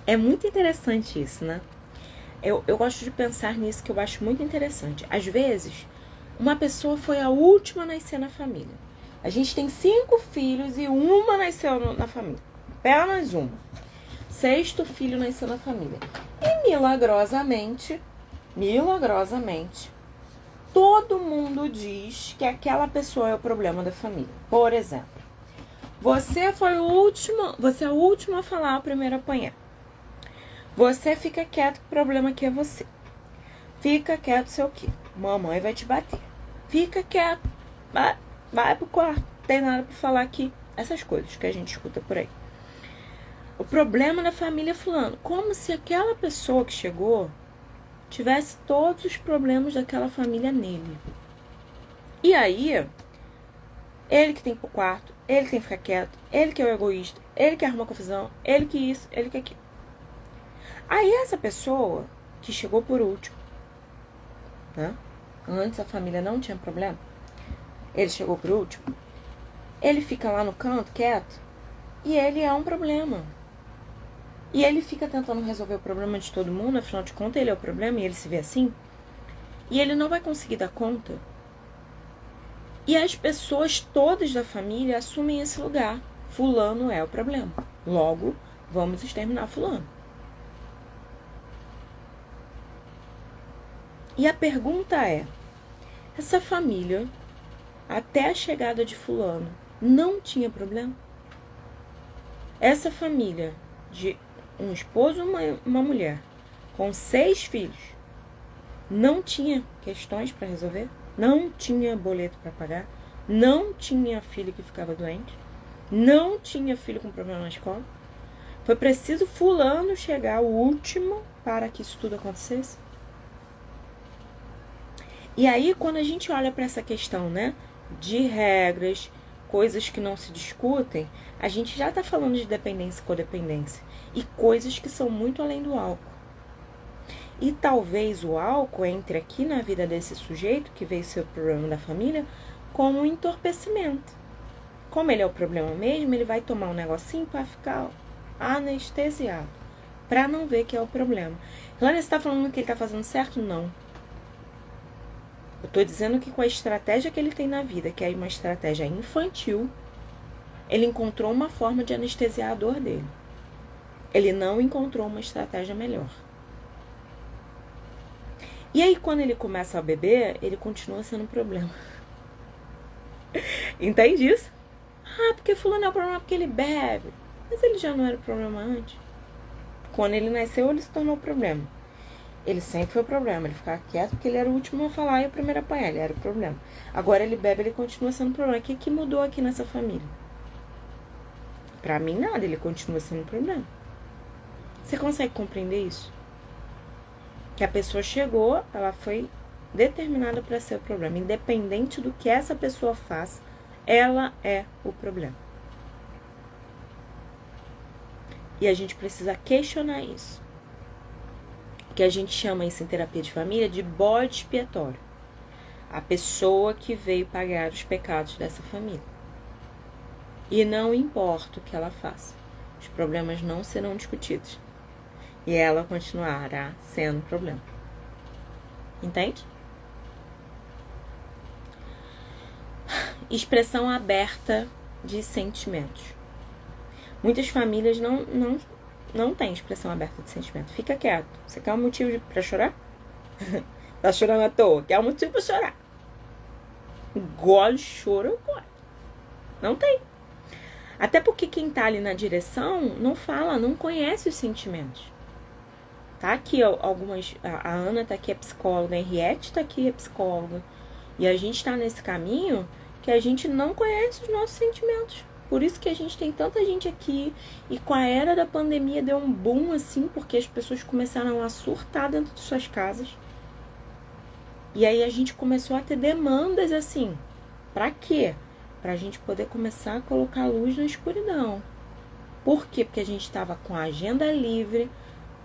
É muito interessante isso, né? Eu gosto de pensar nisso, que eu acho muito interessante. Às vezes, uma pessoa foi a última a nascer na família. A gente tem 5 filhos e uma nasceu na família. Apenas uma. 6º filho nasceu na família. E milagrosamente, todo mundo diz que aquela pessoa é o problema da família. Por exemplo, você é o último a falar, o primeiro a apanhar. Você fica quieto, que o problema aqui é você. Fica quieto, sei o quê? Mamãe vai te bater. Fica quieto, vai pro quarto. Não tem nada pra falar aqui. Essas coisas que a gente escuta por aí. O problema da família fulano. Como se aquela pessoa que chegou tivesse todos os problemas daquela família nele. E aí, ele que tem que ir pro quarto, ele que tem que ficar quieto, ele que é o egoísta, ele que arruma confusão, ele que isso, ele que aquilo. Aí essa pessoa que chegou por último, né? Antes a família não tinha problema, ele chegou por último, ele fica lá no canto, quieto, e ele é um problema. E ele fica tentando resolver o problema de todo mundo, afinal de contas ele é o problema e ele se vê assim. E ele não vai conseguir dar conta. E as pessoas todas da família assumem esse lugar. Fulano é o problema. Logo, vamos exterminar fulano. E a pergunta é, essa família, até a chegada de fulano, não tinha problema? Essa família de um esposo e uma mulher, com 6 filhos, não tinha questões para resolver? Não tinha boleto para pagar? Não tinha filho que ficava doente? Não tinha filho com problema na escola? Foi preciso fulano chegar o último para que isso tudo acontecesse? E aí, quando a gente olha para essa questão, né, de regras, coisas que não se discutem, a gente já está falando de dependência e codependência. E coisas que são muito além do álcool. E talvez o álcool entre aqui na vida desse sujeito, que veio ser o problema da família, como um entorpecimento. Como ele é o problema mesmo, ele vai tomar um negocinho para ficar anestesiado, para não ver que é o problema. Lana, você está falando que ele está fazendo certo? Não. Eu estou dizendo que com a estratégia que ele tem na vida, que é uma estratégia infantil, ele encontrou uma forma de anestesiar a dor dele. Ele não encontrou uma estratégia melhor. E aí, quando ele começa a beber, ele continua sendo um problema. Entende isso? Ah, porque fulano é o problema porque ele bebe. Mas ele já não era o problema antes. Quando ele nasceu, ele se tornou o problema. Ele sempre foi o problema. Ele ficava quieto porque ele era o último a falar e o primeiro a apanhar. Ele era o problema. Agora ele bebe, ele continua sendo o problema. O que mudou aqui nessa família? Pra mim, nada. Ele continua sendo o problema. Você consegue compreender isso? Que a pessoa chegou, ela foi determinada para ser o problema. Independente do que essa pessoa faz, ela é o problema. E a gente precisa questionar isso. Que a gente chama isso em terapia de família de bode expiatório. A pessoa que veio pagar os pecados dessa família. E não importa o que ela faça, os problemas não serão discutidos. E ela continuará sendo um problema. Entende? Expressão aberta de sentimentos. Muitas famílias não têm expressão aberta de sentimento. Fica quieto. Você quer um motivo para chorar? Tá chorando à toa. Quer um motivo para chorar? Engole choro, eu gosto. Não tem. Até porque quem tá ali na direção não fala, não conhece os sentimentos. Tá aqui algumas... A Ana tá aqui, é psicóloga. A Henriette tá aqui, é psicóloga. E a gente tá nesse caminho que a gente não conhece os nossos sentimentos. Por isso que a gente tem tanta gente aqui. E com a era da pandemia deu um boom, assim, porque as pessoas começaram a surtar dentro de suas casas. E aí a gente começou a ter demandas, assim. Pra quê? Pra gente poder começar a colocar luz na escuridão. Por quê? Porque a gente estava com a agenda livre,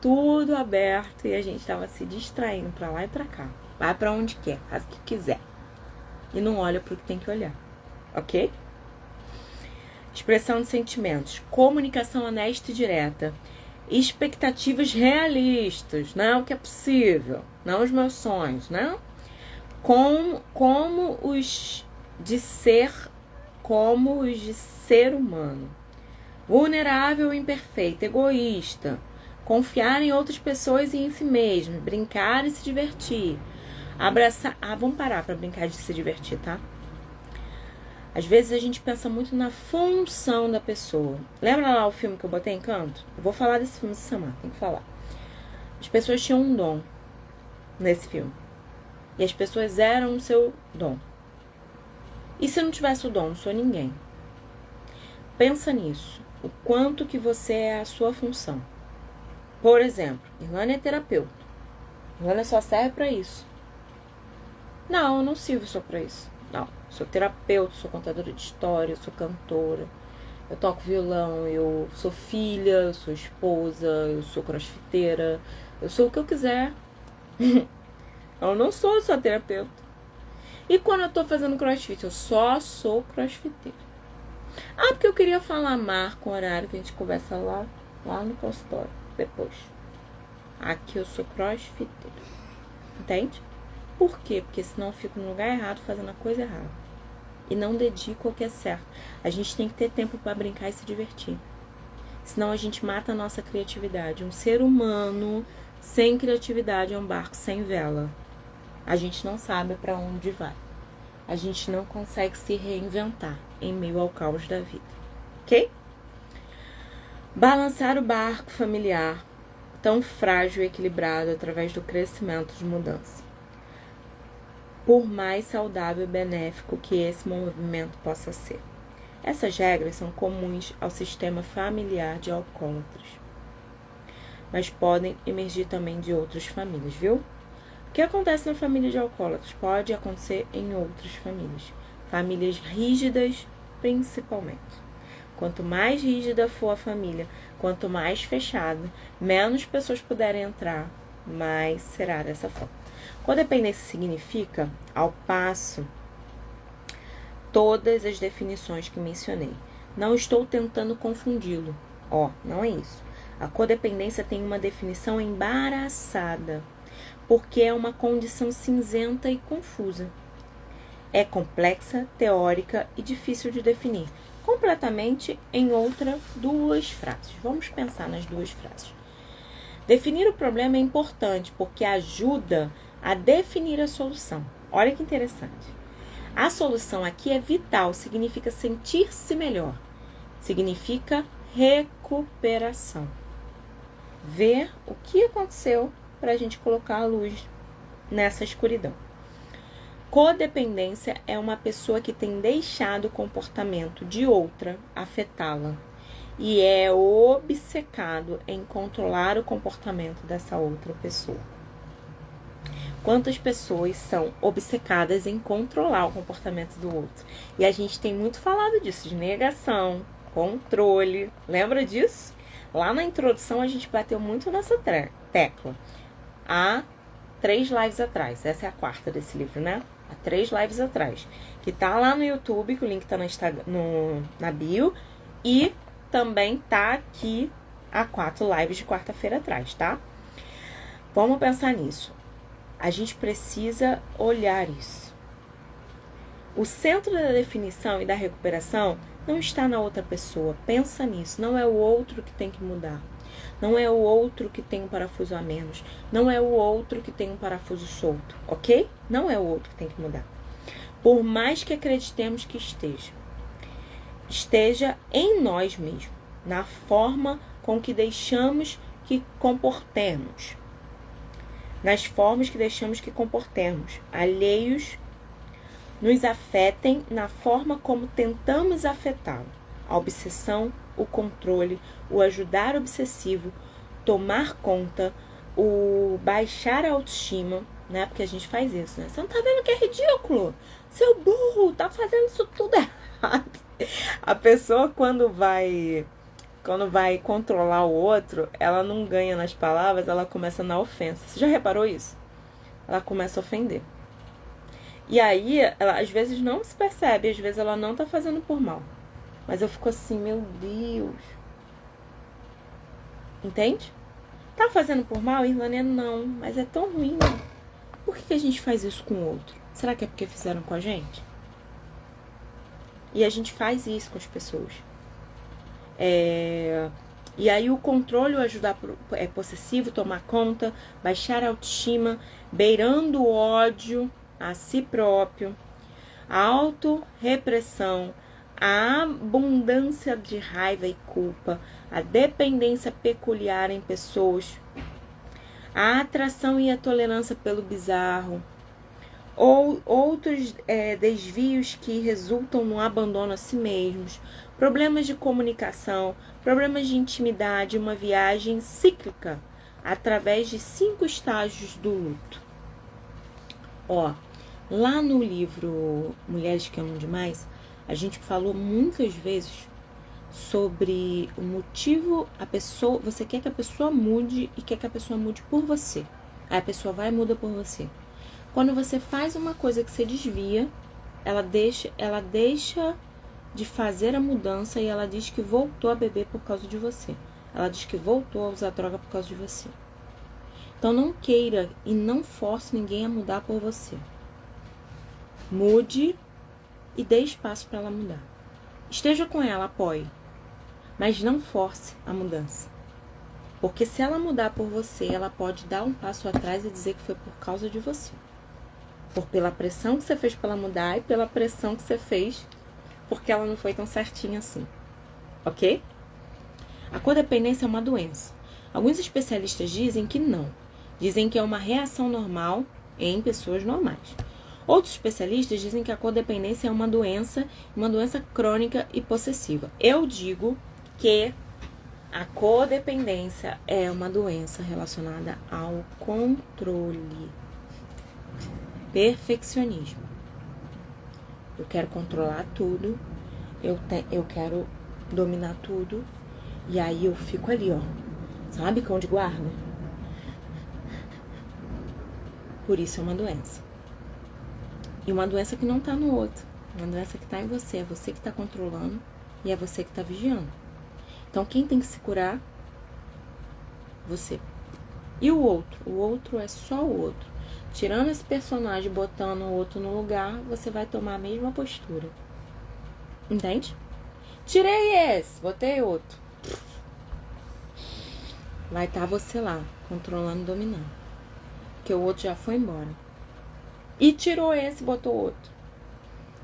tudo aberto, e a gente estava se distraindo para lá e para cá. Vai para onde quer, faz o que quiser. E não olha para o que tem que olhar, ok? Expressão de sentimentos, comunicação honesta e direta, expectativas realistas, não o que é possível, não os meus sonhos, né? Como os de ser humano, vulnerável e imperfeito, egoísta, confiar em outras pessoas e em si mesmo, brincar e se divertir, abraçar. Vamos parar para brincar de se divertir, tá? Às vezes a gente pensa muito na função da pessoa. Lembra lá o filme que eu botei Encanto? Eu vou falar desse filme essa semana, tem que falar. As pessoas tinham um dom nesse filme. E as pessoas eram o seu dom. E se eu não tivesse o dom, não sou ninguém. Pensa nisso. O quanto que você é a sua função. Por exemplo, Irlanda é terapeuta. Irlanda só serve para isso. Não, eu não sirvo só para isso. Não, sou terapeuta, sou contadora de história, sou cantora. Eu toco violão, eu sou filha, eu sou esposa, eu sou crossfiteira. Eu sou o que eu quiser. Eu não sou só terapeuta. E quando eu tô fazendo crossfit, eu só sou crossfiteira. Porque eu queria falar marca o horário que a gente conversa lá no consultório, depois. Aqui eu sou crossfiteira. Entende? Por quê? Porque senão eu fico no lugar errado, fazendo a coisa errada. E não dedico ao que é certo. A gente tem que ter tempo para brincar e se divertir. Senão a gente mata a nossa criatividade. Um ser humano sem criatividade é um barco sem vela. A gente não sabe para onde vai. A gente não consegue se reinventar em meio ao caos da vida. Ok? Balançar o barco familiar, tão frágil e equilibrado através do crescimento de mudança. Por mais saudável e benéfico que esse movimento possa ser. Essas regras são comuns ao sistema familiar de alcoólatras, mas podem emergir também de outras famílias, viu? O que acontece na família de alcoólatras pode acontecer em outras famílias. Famílias rígidas, principalmente. Quanto mais rígida for a família, quanto mais fechada, menos pessoas puderem entrar, mais será dessa forma. Codependência significa, ao passo, todas as definições que mencionei. Não estou tentando confundi-lo. Não é isso. A codependência tem uma definição embaraçada, porque é uma condição cinzenta e confusa. É complexa, teórica e difícil de definir. Completamente em duas frases. Vamos pensar nas duas frases. Definir o problema é importante, porque ajuda a definir a solução. Olha que interessante. A solução aqui é vital, significa sentir-se melhor. Significa recuperação. Ver o que aconteceu para a gente colocar a luz nessa escuridão. Codependência é uma pessoa que tem deixado o comportamento de outra afetá-la e é obcecado em controlar o comportamento dessa outra pessoa. Quantas pessoas são obcecadas em controlar o comportamento do outro? E a gente tem muito falado disso, de negação, controle. Lembra disso? Lá na introdução a gente bateu muito nessa tecla. Há 3 lives atrás. Essa é a 4ª desse livro, né? Há 3 lives atrás. Que tá lá no YouTube, que o link tá na bio. E também tá aqui há 4 lives de quarta-feira atrás, tá? Vamos pensar nisso. A gente precisa olhar isso. O centro da definição e da recuperação não está na outra pessoa. Pensa nisso. Não é o outro que tem que mudar. Não é o outro que tem um parafuso a menos. Não é o outro que tem um parafuso solto, ok? Não é o outro que tem que mudar. Por mais que acreditemos que esteja em nós mesmos, na forma com que deixamos que comportemos. Nas formas que deixamos que comportemos. Alheios nos afetem na forma como tentamos afetá-lo. A obsessão, o controle, o ajudar obsessivo, tomar conta, o baixar a autoestima, né? Porque a gente faz isso, né? Você não tá vendo que é ridículo? Seu burro, tá fazendo isso tudo errado. A pessoa quando vai quando vai controlar o outro, ela não ganha nas palavras, ela começa na ofensa. Você já reparou isso? Ela começa a ofender. E aí, ela às vezes não se percebe, às vezes ela não tá fazendo por mal. Mas eu fico assim, meu Deus. Entende? Tá fazendo por mal, Irlânia? Não, mas é tão ruim. Por que a gente faz isso com o outro? Será que é porque fizeram com a gente? E a gente faz isso com as pessoas. E aí o controle, o ajudar é possessivo, tomar conta, baixar a autoestima, beirando o ódio a si próprio, a autorrepressão, a abundância de raiva e culpa, a dependência peculiar em pessoas, a atração e a tolerância pelo bizarro, ou outros desvios que resultam no abandono a si mesmos, problemas de comunicação, problemas de intimidade, uma viagem cíclica através de 5 estágios do luto. Lá no livro Mulheres que Amam Demais, a gente falou muitas vezes sobre o motivo, você quer que a pessoa mude e quer que a pessoa mude por você. Aí a pessoa vai e muda por você. Quando você faz uma coisa que você desvia, ela deixa de fazer a mudança e ela diz que voltou a beber por causa de você. Ela diz que voltou a usar droga por causa de você. Então não queira e não force ninguém a mudar por você. Mude e dê espaço para ela mudar. Esteja com ela, apoie. Mas não force a mudança. Porque se ela mudar por você, ela pode dar um passo atrás e dizer que foi por causa de você. Pela pressão que você fez para ela mudar e pela pressão que você fez porque ela não foi tão certinha assim. Ok? A codependência é uma doença. Alguns especialistas dizem que não. Dizem que é uma reação normal em pessoas normais. Outros especialistas dizem que a codependência é uma doença crônica e possessiva. Eu digo que a codependência é uma doença relacionada ao controle. Perfeccionismo. Eu quero controlar tudo, eu quero dominar tudo, e aí eu fico ali, sabe, cão de guarda? Por isso é uma doença. E uma doença que não tá no outro, uma doença que tá em você, é você que tá controlando e é você que tá vigiando. Então quem tem que se curar? Você. E o outro é só o outro. Tirando esse personagem, botando o outro no lugar, você vai tomar a mesma postura. Entende? Tirei esse, botei outro. Vai estar você lá, controlando e dominando. Porque o outro já foi embora. E tirou esse, botou outro.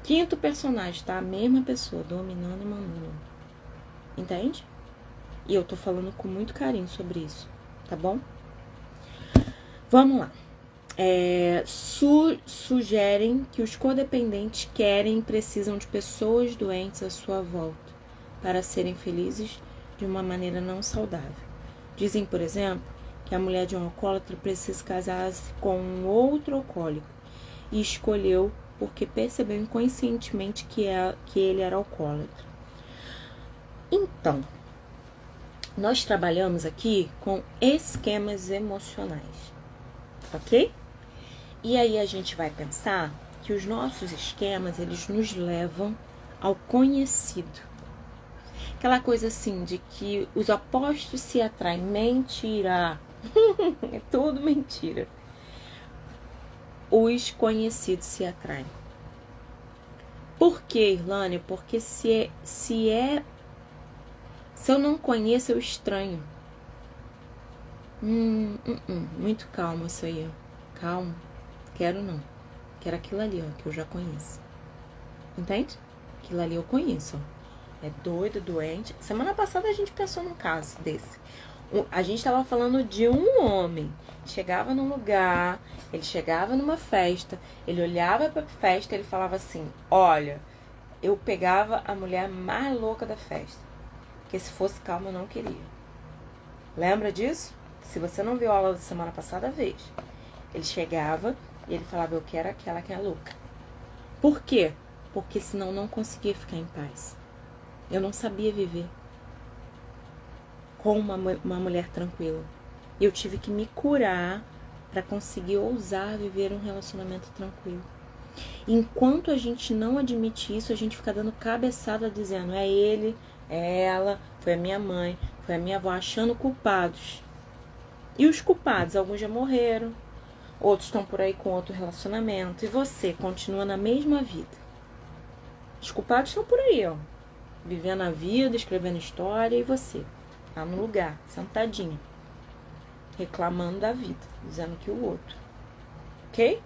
5º personagem, tá? A mesma pessoa, dominando e mandando. Entende? E eu tô falando com muito carinho sobre isso, tá bom? Vamos lá. Sugerem que os codependentes querem e precisam de pessoas doentes à sua volta para serem felizes de uma maneira não saudável. Dizem, por exemplo, que a mulher de um alcoólatra precisa casar-se com um outro alcoólico e escolheu porque percebeu inconscientemente que ele era alcoólatra. Então, nós trabalhamos aqui com esquemas emocionais, ok? E aí a gente vai pensar que os nossos esquemas, eles nos levam ao conhecido. Aquela coisa assim, de que os opostos se atraem. Mentira! É tudo mentira. Os conhecidos se atraem. Por quê, Irlânia? Porque se eu não conheço, eu estranho. Muito calmo isso aí, ó. Calmo. Quero não. Quero aquilo ali, ó, que eu já conheço. Entende? Aquilo ali eu conheço, ó. É doido, doente. Semana passada a gente pensou num caso desse. A gente tava falando de um homem. Chegava num lugar, ele chegava numa festa, ele olhava pra festa e ele falava assim: olha, eu pegava a mulher mais louca da festa. Porque se fosse calma eu não queria. Lembra disso? Se você não viu a aula da semana passada, veja. Ele chegava e ele falava: eu quero aquela que é louca. Por quê? Porque senão eu não conseguia ficar em paz. Eu não sabia viver. com uma mulher tranquila. E eu tive que me curar para conseguir ousar viver um relacionamento tranquilo. Enquanto a gente não admite isso, a gente fica dando cabeçada dizendo: é ele, é ela, foi a minha mãe, foi a minha avó, achando culpados. E os culpados, alguns já morreram, outros estão por aí com outro relacionamento, e você continua na mesma vida. Os culpados estão por aí, ó, vivendo a vida, escrevendo história, e você tá no lugar, sentadinho, reclamando da vida, dizendo que o outro. Ok?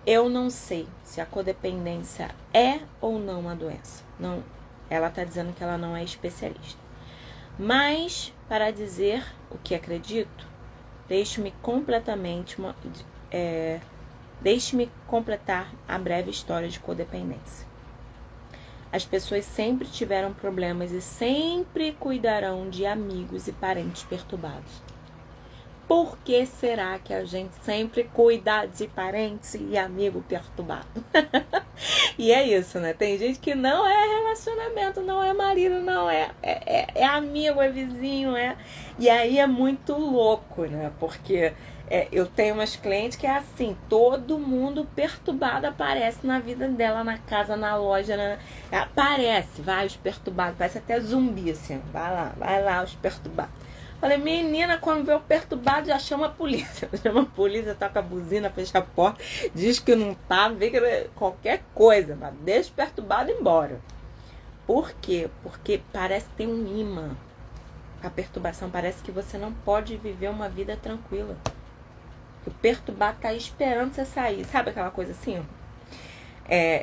Eu não sei se a codependência é ou não uma doença. Não, ela está dizendo que ela não é especialista. Mas, para dizer o que acredito, deixe-me completar a breve história de codependência. As pessoas sempre tiveram problemas e sempre cuidarão de amigos e parentes perturbados. Por que será que a gente sempre cuida de parentes e amigo perturbado? E é isso, né? Tem gente que não é relacionamento, não é marido, não é amigo, é vizinho, é... E aí é muito louco, né? Porque eu tenho umas clientes que é assim, todo mundo perturbado aparece na vida dela, na casa, na loja, aparece, vai os perturbados, parece até zumbi, assim, vai lá os perturbados. Falei, menina, quando vê o perturbado, já chama a polícia. Chama a polícia, toca a buzina, fecha a porta, diz que não tá, vê que qualquer coisa, mas deixa o perturbado embora. Por quê? Porque parece ter um imã. A perturbação parece que você não pode viver uma vida tranquila. O perturbado tá esperando você sair. Sabe aquela coisa assim?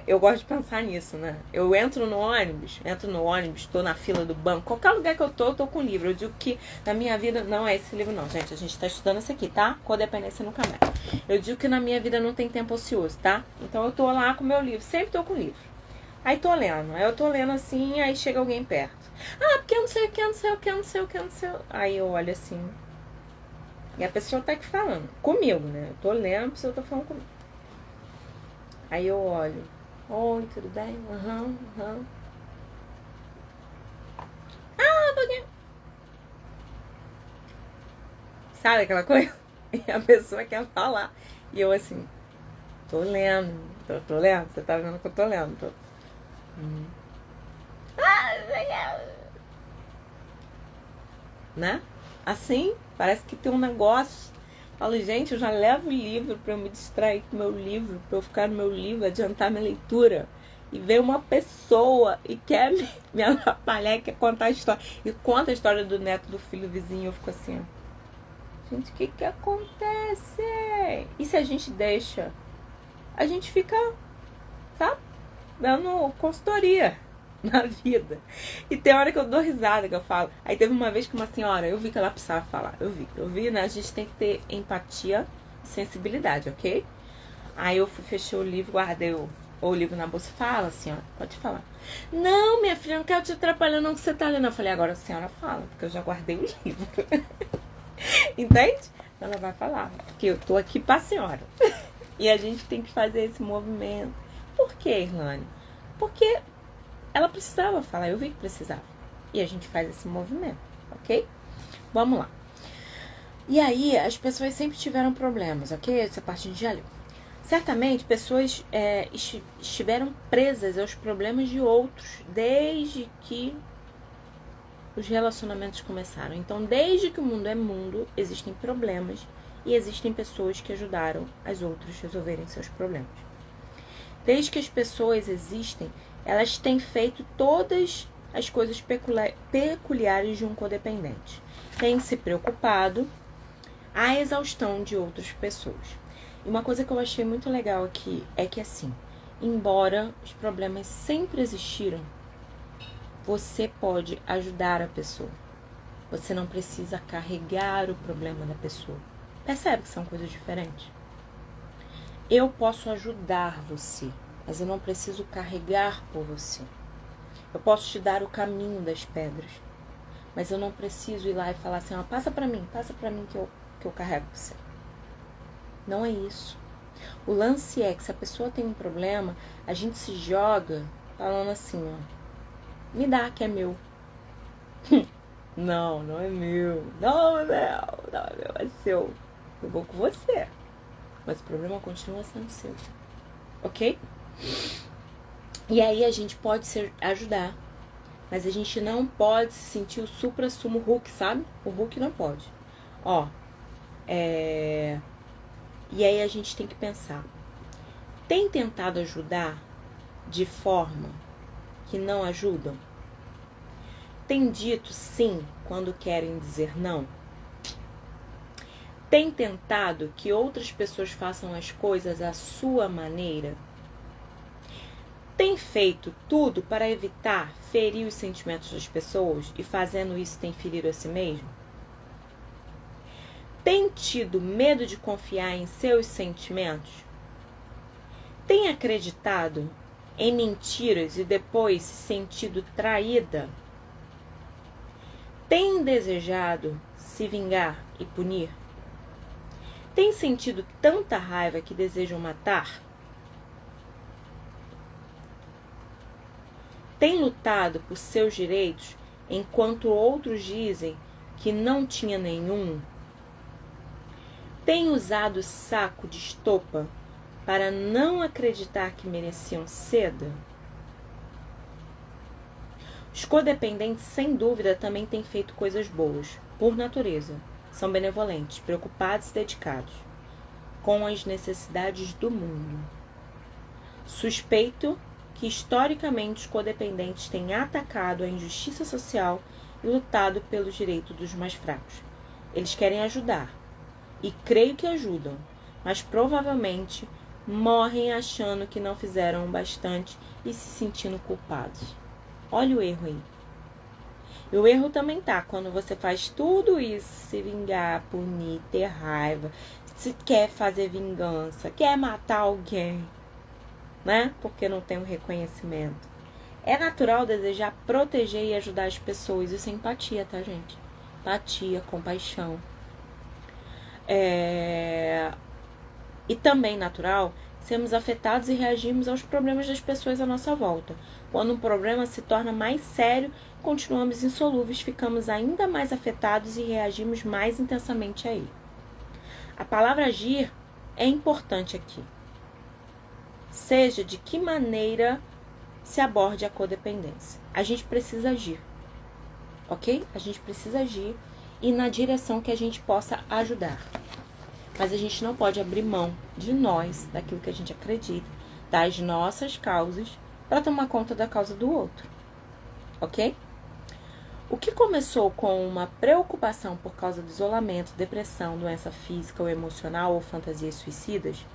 Eu gosto de pensar nisso, né? Eu entro no ônibus, tô na fila do banco, qualquer lugar que eu tô com livro. Eu digo que na minha vida, não é esse livro não, gente, a gente tá estudando esse aqui, tá? Codependência nunca mais. Eu digo que na minha vida não tem tempo ocioso, tá? Então eu tô lá com meu livro, sempre tô com livro. Aí tô lendo assim, aí chega alguém perto. Ah, porque eu não sei o que, não sei o que, não sei o que, não sei o que. Aí eu olho assim, e a pessoa tá aqui falando, comigo, né? Eu tô lendo, a pessoa tá falando comigo. Aí eu olho. Oi, tudo bem? Aham. Ah, porque... Sabe aquela coisa? E a pessoa quer falar. E eu assim, tô lendo. Tô lendo? Você tá vendo que eu tô lendo? Né? Assim, parece que tem um negócio. Falo, gente, eu já levo o livro para eu me distrair com o meu livro, para eu ficar no meu livro, adiantar minha leitura. E vem uma pessoa e quer me atrapalhar, quer contar a história. E conta a história do neto, do filho, vizinho. Eu fico assim, ó. Gente, o que acontece? E se a gente deixa? A gente fica, sabe, dando consultoria na vida. E tem hora que eu dou risada, que eu falo. Aí teve uma vez que uma senhora, eu vi que ela precisava falar. Eu vi, né? A gente tem que ter empatia e sensibilidade, ok? Aí eu fechei o livro, guardei o livro na bolsa. Fala, senhora, pode falar. Não, minha filha, não quero te atrapalhar não que você tá lendo. Eu falei, agora a senhora fala, porque eu já guardei o livro. Entende? Ela vai falar, porque eu tô aqui pra senhora. E a gente tem que fazer esse movimento. Por que, Irlane? Porque ela precisava falar, eu vi que precisava. E a gente faz esse movimento, ok? Vamos lá. E aí, as pessoas sempre tiveram problemas, ok? Essa parte a gente já leu. Certamente, pessoas estiveram presas aos problemas de outros desde que os relacionamentos começaram. Então, desde que o mundo é mundo, existem problemas e existem pessoas que ajudaram as outras a resolverem seus problemas. Desde que as pessoas existem, elas têm feito todas as coisas peculiares de um codependente. Têm se preocupado à exaustão de outras pessoas. E uma coisa que eu achei muito legal aqui é que, assim, embora os problemas sempre existiram, você pode ajudar a pessoa. Você não precisa carregar o problema da pessoa. Percebe que são coisas diferentes? Eu posso ajudar você, mas eu não preciso carregar por você. Eu posso te dar o caminho das pedras, mas eu não preciso ir lá e falar assim, ó, passa pra mim que eu carrego você. Não é isso. O lance é que se a pessoa tem um problema, a gente se joga falando assim, ó, me dá que é meu. Não, não é meu. Não é meu. Não é meu, é seu. Eu vou com você. Mas o problema continua sendo seu. Ok? E aí a gente pode se ajudar. Mas a gente não pode se sentir o supra-sumo Hulk, sabe? O Hulk não pode. Ó. E aí a gente tem que pensar. Tem tentado ajudar de forma que não ajudam? Tem dito sim quando querem dizer não? Tem tentado que outras pessoas façam as coisas à sua maneira? Tem feito tudo para evitar ferir os sentimentos das pessoas e fazendo isso tem ferido a si mesmo? Tem tido medo de confiar em seus sentimentos? Tem acreditado em mentiras e depois se sentido traída? Tem desejado se vingar e punir? Tem sentido tanta raiva que desejam matar? Tem lutado por seus direitos enquanto outros dizem que não tinha nenhum? Tem usado saco de estopa para não acreditar que mereciam seda? Os codependentes, sem dúvida, também têm feito coisas boas, por natureza. São benevolentes, preocupados e dedicados com as necessidades do mundo. Suspeito que, historicamente, os codependentes têm atacado a injustiça social e lutado pelos direitos dos mais fracos. Eles querem ajudar, e creio que ajudam, mas provavelmente morrem achando que não fizeram o bastante e se sentindo culpados. Olha o erro aí. E o erro também tá quando você faz tudo isso, se vingar, punir, ter raiva, se quer fazer vingança, quer matar alguém, né? Porque não tem um reconhecimento. É natural desejar proteger e ajudar as pessoas. Isso é empatia, tá, gente? Empatia, compaixão. E também natural sermos afetados e reagirmos aos problemas das pessoas à nossa volta. Quando um problema se torna mais sério, continuamos insolúveis, ficamos ainda mais afetados e reagimos mais intensamente a ele. A palavra agir é importante aqui. Seja de que maneira se aborde a codependência. A gente precisa agir, ok? A gente precisa agir e na direção que a gente possa ajudar. Mas a gente não pode abrir mão de nós, daquilo que a gente acredita, das nossas causas, para tomar conta da causa do outro. Ok? O que começou com uma preocupação por causa do isolamento, depressão, doença física ou emocional ou fantasias suicidas,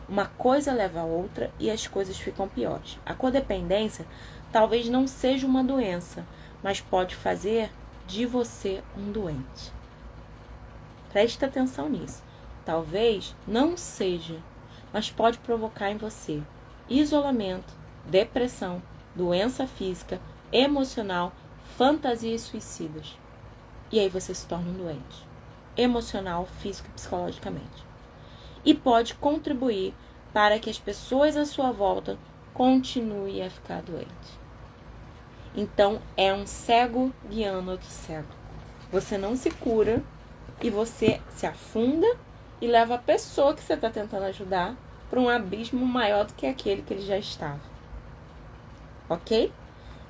uma coisa leva a outra e as coisas ficam piores. A codependência talvez não seja uma doença, mas pode fazer de você um doente. Preste atenção nisso. Talvez não seja, mas pode provocar em você isolamento, depressão, doença física, emocional, fantasias suicidas. E aí você se torna um doente, emocional, físico e psicologicamente. E pode contribuir para que as pessoas à sua volta continuem a ficar doentes. Então, é um cego guiando outro cego. Você não se cura e você se afunda e leva a pessoa que você está tentando ajudar para um abismo maior do que aquele que ele já estava. Ok?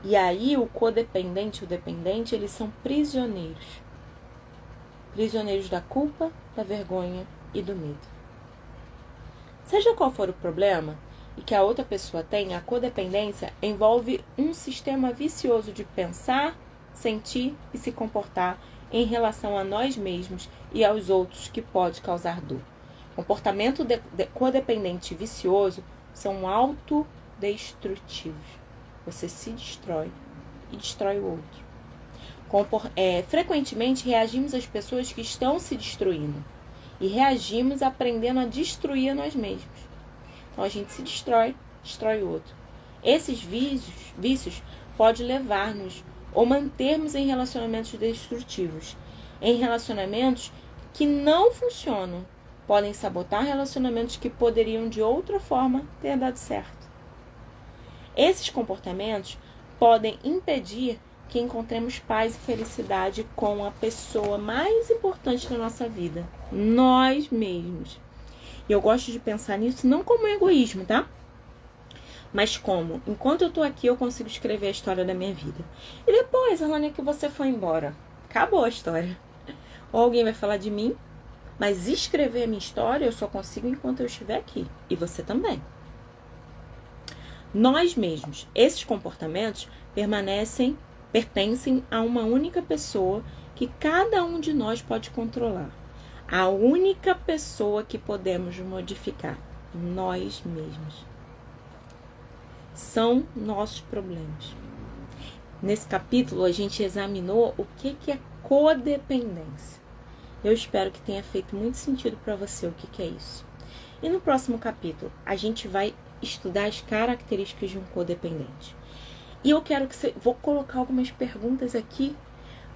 E aí o codependente e o dependente, eles são prisioneiros. Prisioneiros da culpa, da vergonha e do medo. Seja qual for o problema e que a outra pessoa tem, a codependência envolve um sistema vicioso de pensar, sentir e se comportar em relação a nós mesmos e aos outros que pode causar dor. Comportamento codependente e vicioso são autodestrutivos. Você se destrói e destrói o outro. Frequentemente reagimos às pessoas que estão se destruindo e reagimos aprendendo a destruir a nós mesmos. Então a gente se destrói o outro. Esses vícios podem levar-nos ou mantermos em relacionamentos destrutivos, em relacionamentos que não funcionam, podem sabotar relacionamentos que poderiam de outra forma ter dado certo. Esses comportamentos podem impedir que encontremos paz e felicidade com a pessoa mais importante da nossa vida, nós mesmos. E eu gosto de pensar nisso não como egoísmo, tá? Mas como, enquanto eu tô aqui, eu consigo escrever a história da minha vida. E depois, Alane, que você foi embora, acabou a história. Ou alguém vai falar de mim, mas escrever a minha história eu só consigo enquanto eu estiver aqui. E você também. Nós mesmos, esses comportamentos pertencem a uma única pessoa que cada um de nós pode controlar. A única pessoa que podemos modificar, nós mesmos. São nossos problemas. Nesse capítulo, a gente examinou o que é codependência. Eu espero que tenha feito muito sentido para você o que é isso. E no próximo capítulo, a gente vai estudar as características de um codependente. E eu quero que você... Vou colocar algumas perguntas aqui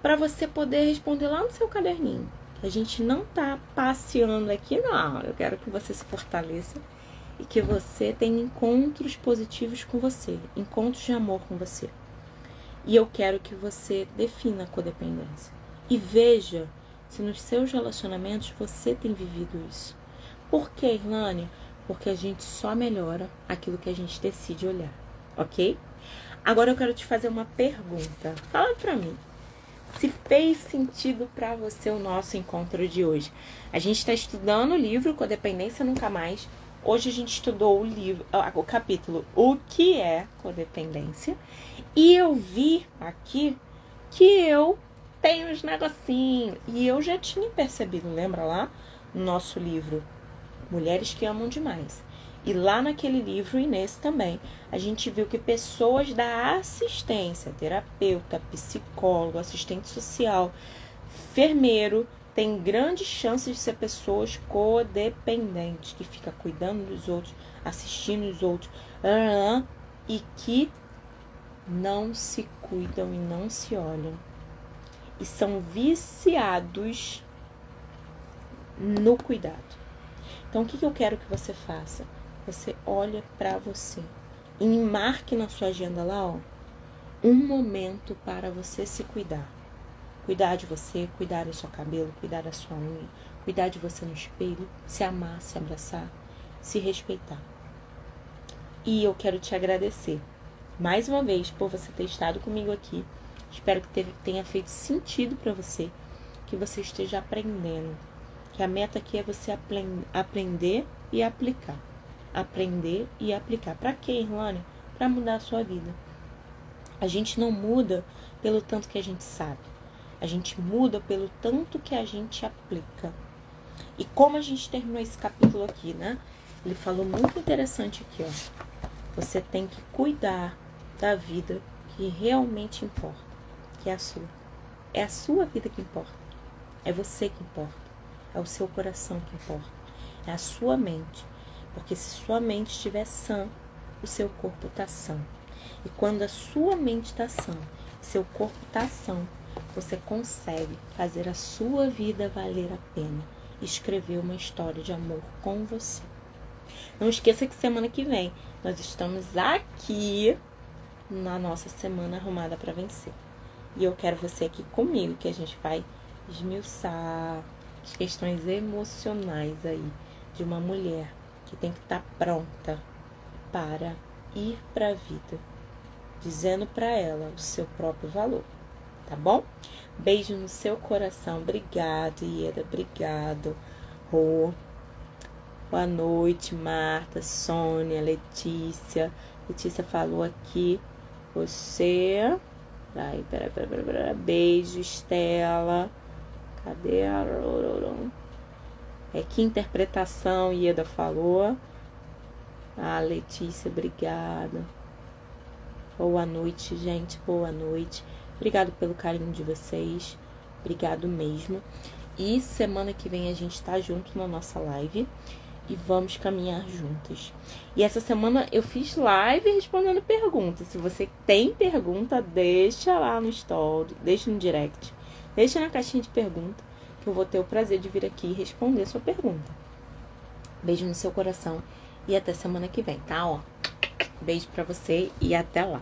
para você poder responder lá no seu caderninho. A gente não tá passeando aqui, não. Eu quero que você se fortaleça e que você tenha encontros positivos com você, encontros de amor com você. E eu quero que você defina a codependência e veja se nos seus relacionamentos você tem vivido isso. Por que, Irlane? Porque a gente só melhora aquilo que a gente decide olhar, ok? Agora eu quero te fazer uma pergunta. Fala pra mim. Se fez sentido para você o nosso encontro de hoje. A gente está estudando o livro Codependência Nunca Mais. Hoje a gente estudou o capítulo O que é codependência. E eu vi aqui que eu tenho uns negocinhos. E eu já tinha percebido, lembra lá? No nosso livro Mulheres que Amam Demais. E lá naquele livro, e nesse também, a gente viu que pessoas da assistência, terapeuta, psicólogo, assistente social, enfermeiro, têm grandes chances de ser pessoas codependentes, que ficam cuidando dos outros, assistindo os outros, e que não se cuidam e não se olham. E são viciados no cuidado. Então, o que eu quero que você faça? Você olha pra você e marque na sua agenda lá, ó, um momento para você se cuidar. Cuidar de você, cuidar do seu cabelo, cuidar da sua unha, cuidar de você no espelho, se amar, se abraçar, se respeitar. E eu quero te agradecer mais uma vez por você ter estado comigo aqui. Espero que tenha feito sentido para você, que você esteja aprendendo. Que a meta aqui é você aprender e aplicar. Aprender e aplicar. Para quê, Irlane? Para mudar a sua vida. A gente não muda pelo tanto que a gente sabe. A gente muda pelo tanto que a gente aplica. E como a gente terminou esse capítulo aqui, né? Ele falou muito interessante aqui, ó. Você tem que cuidar da vida que realmente importa, que é a sua. É a sua vida que importa. É você que importa. É o seu coração que importa. É a sua mente. Porque se sua mente estiver sã, o seu corpo está sã. E quando a sua mente está sã, seu corpo está sã, você consegue fazer a sua vida valer a pena. Escrever uma história de amor com você. Não esqueça que semana que vem nós estamos aqui na nossa Semana Arrumada para Vencer. E eu quero você aqui comigo, que a gente vai esmiuçar as questões emocionais aí de uma mulher que tem que estar pronta para ir para a vida, dizendo para ela o seu próprio valor, tá bom? Beijo no seu coração. Obrigado, Ieda. Obrigado, Rô. Boa noite, Marta, Sônia, Letícia. Letícia falou aqui. Você. Pera. Beijo, Estela. Cadê a... que interpretação, Ieda falou. Letícia, obrigada. Boa noite, gente. Boa noite. Obrigado pelo carinho de vocês. Obrigado mesmo. E semana que vem a gente tá junto na nossa live. E vamos caminhar juntas. E essa semana eu fiz live respondendo perguntas. Se você tem pergunta, deixa lá no story, deixa no direct, deixa na caixinha de pergunta, que eu vou ter o prazer de vir aqui e responder sua pergunta. Beijo no seu coração e até semana que vem, tá? Ó, beijo pra você e até lá.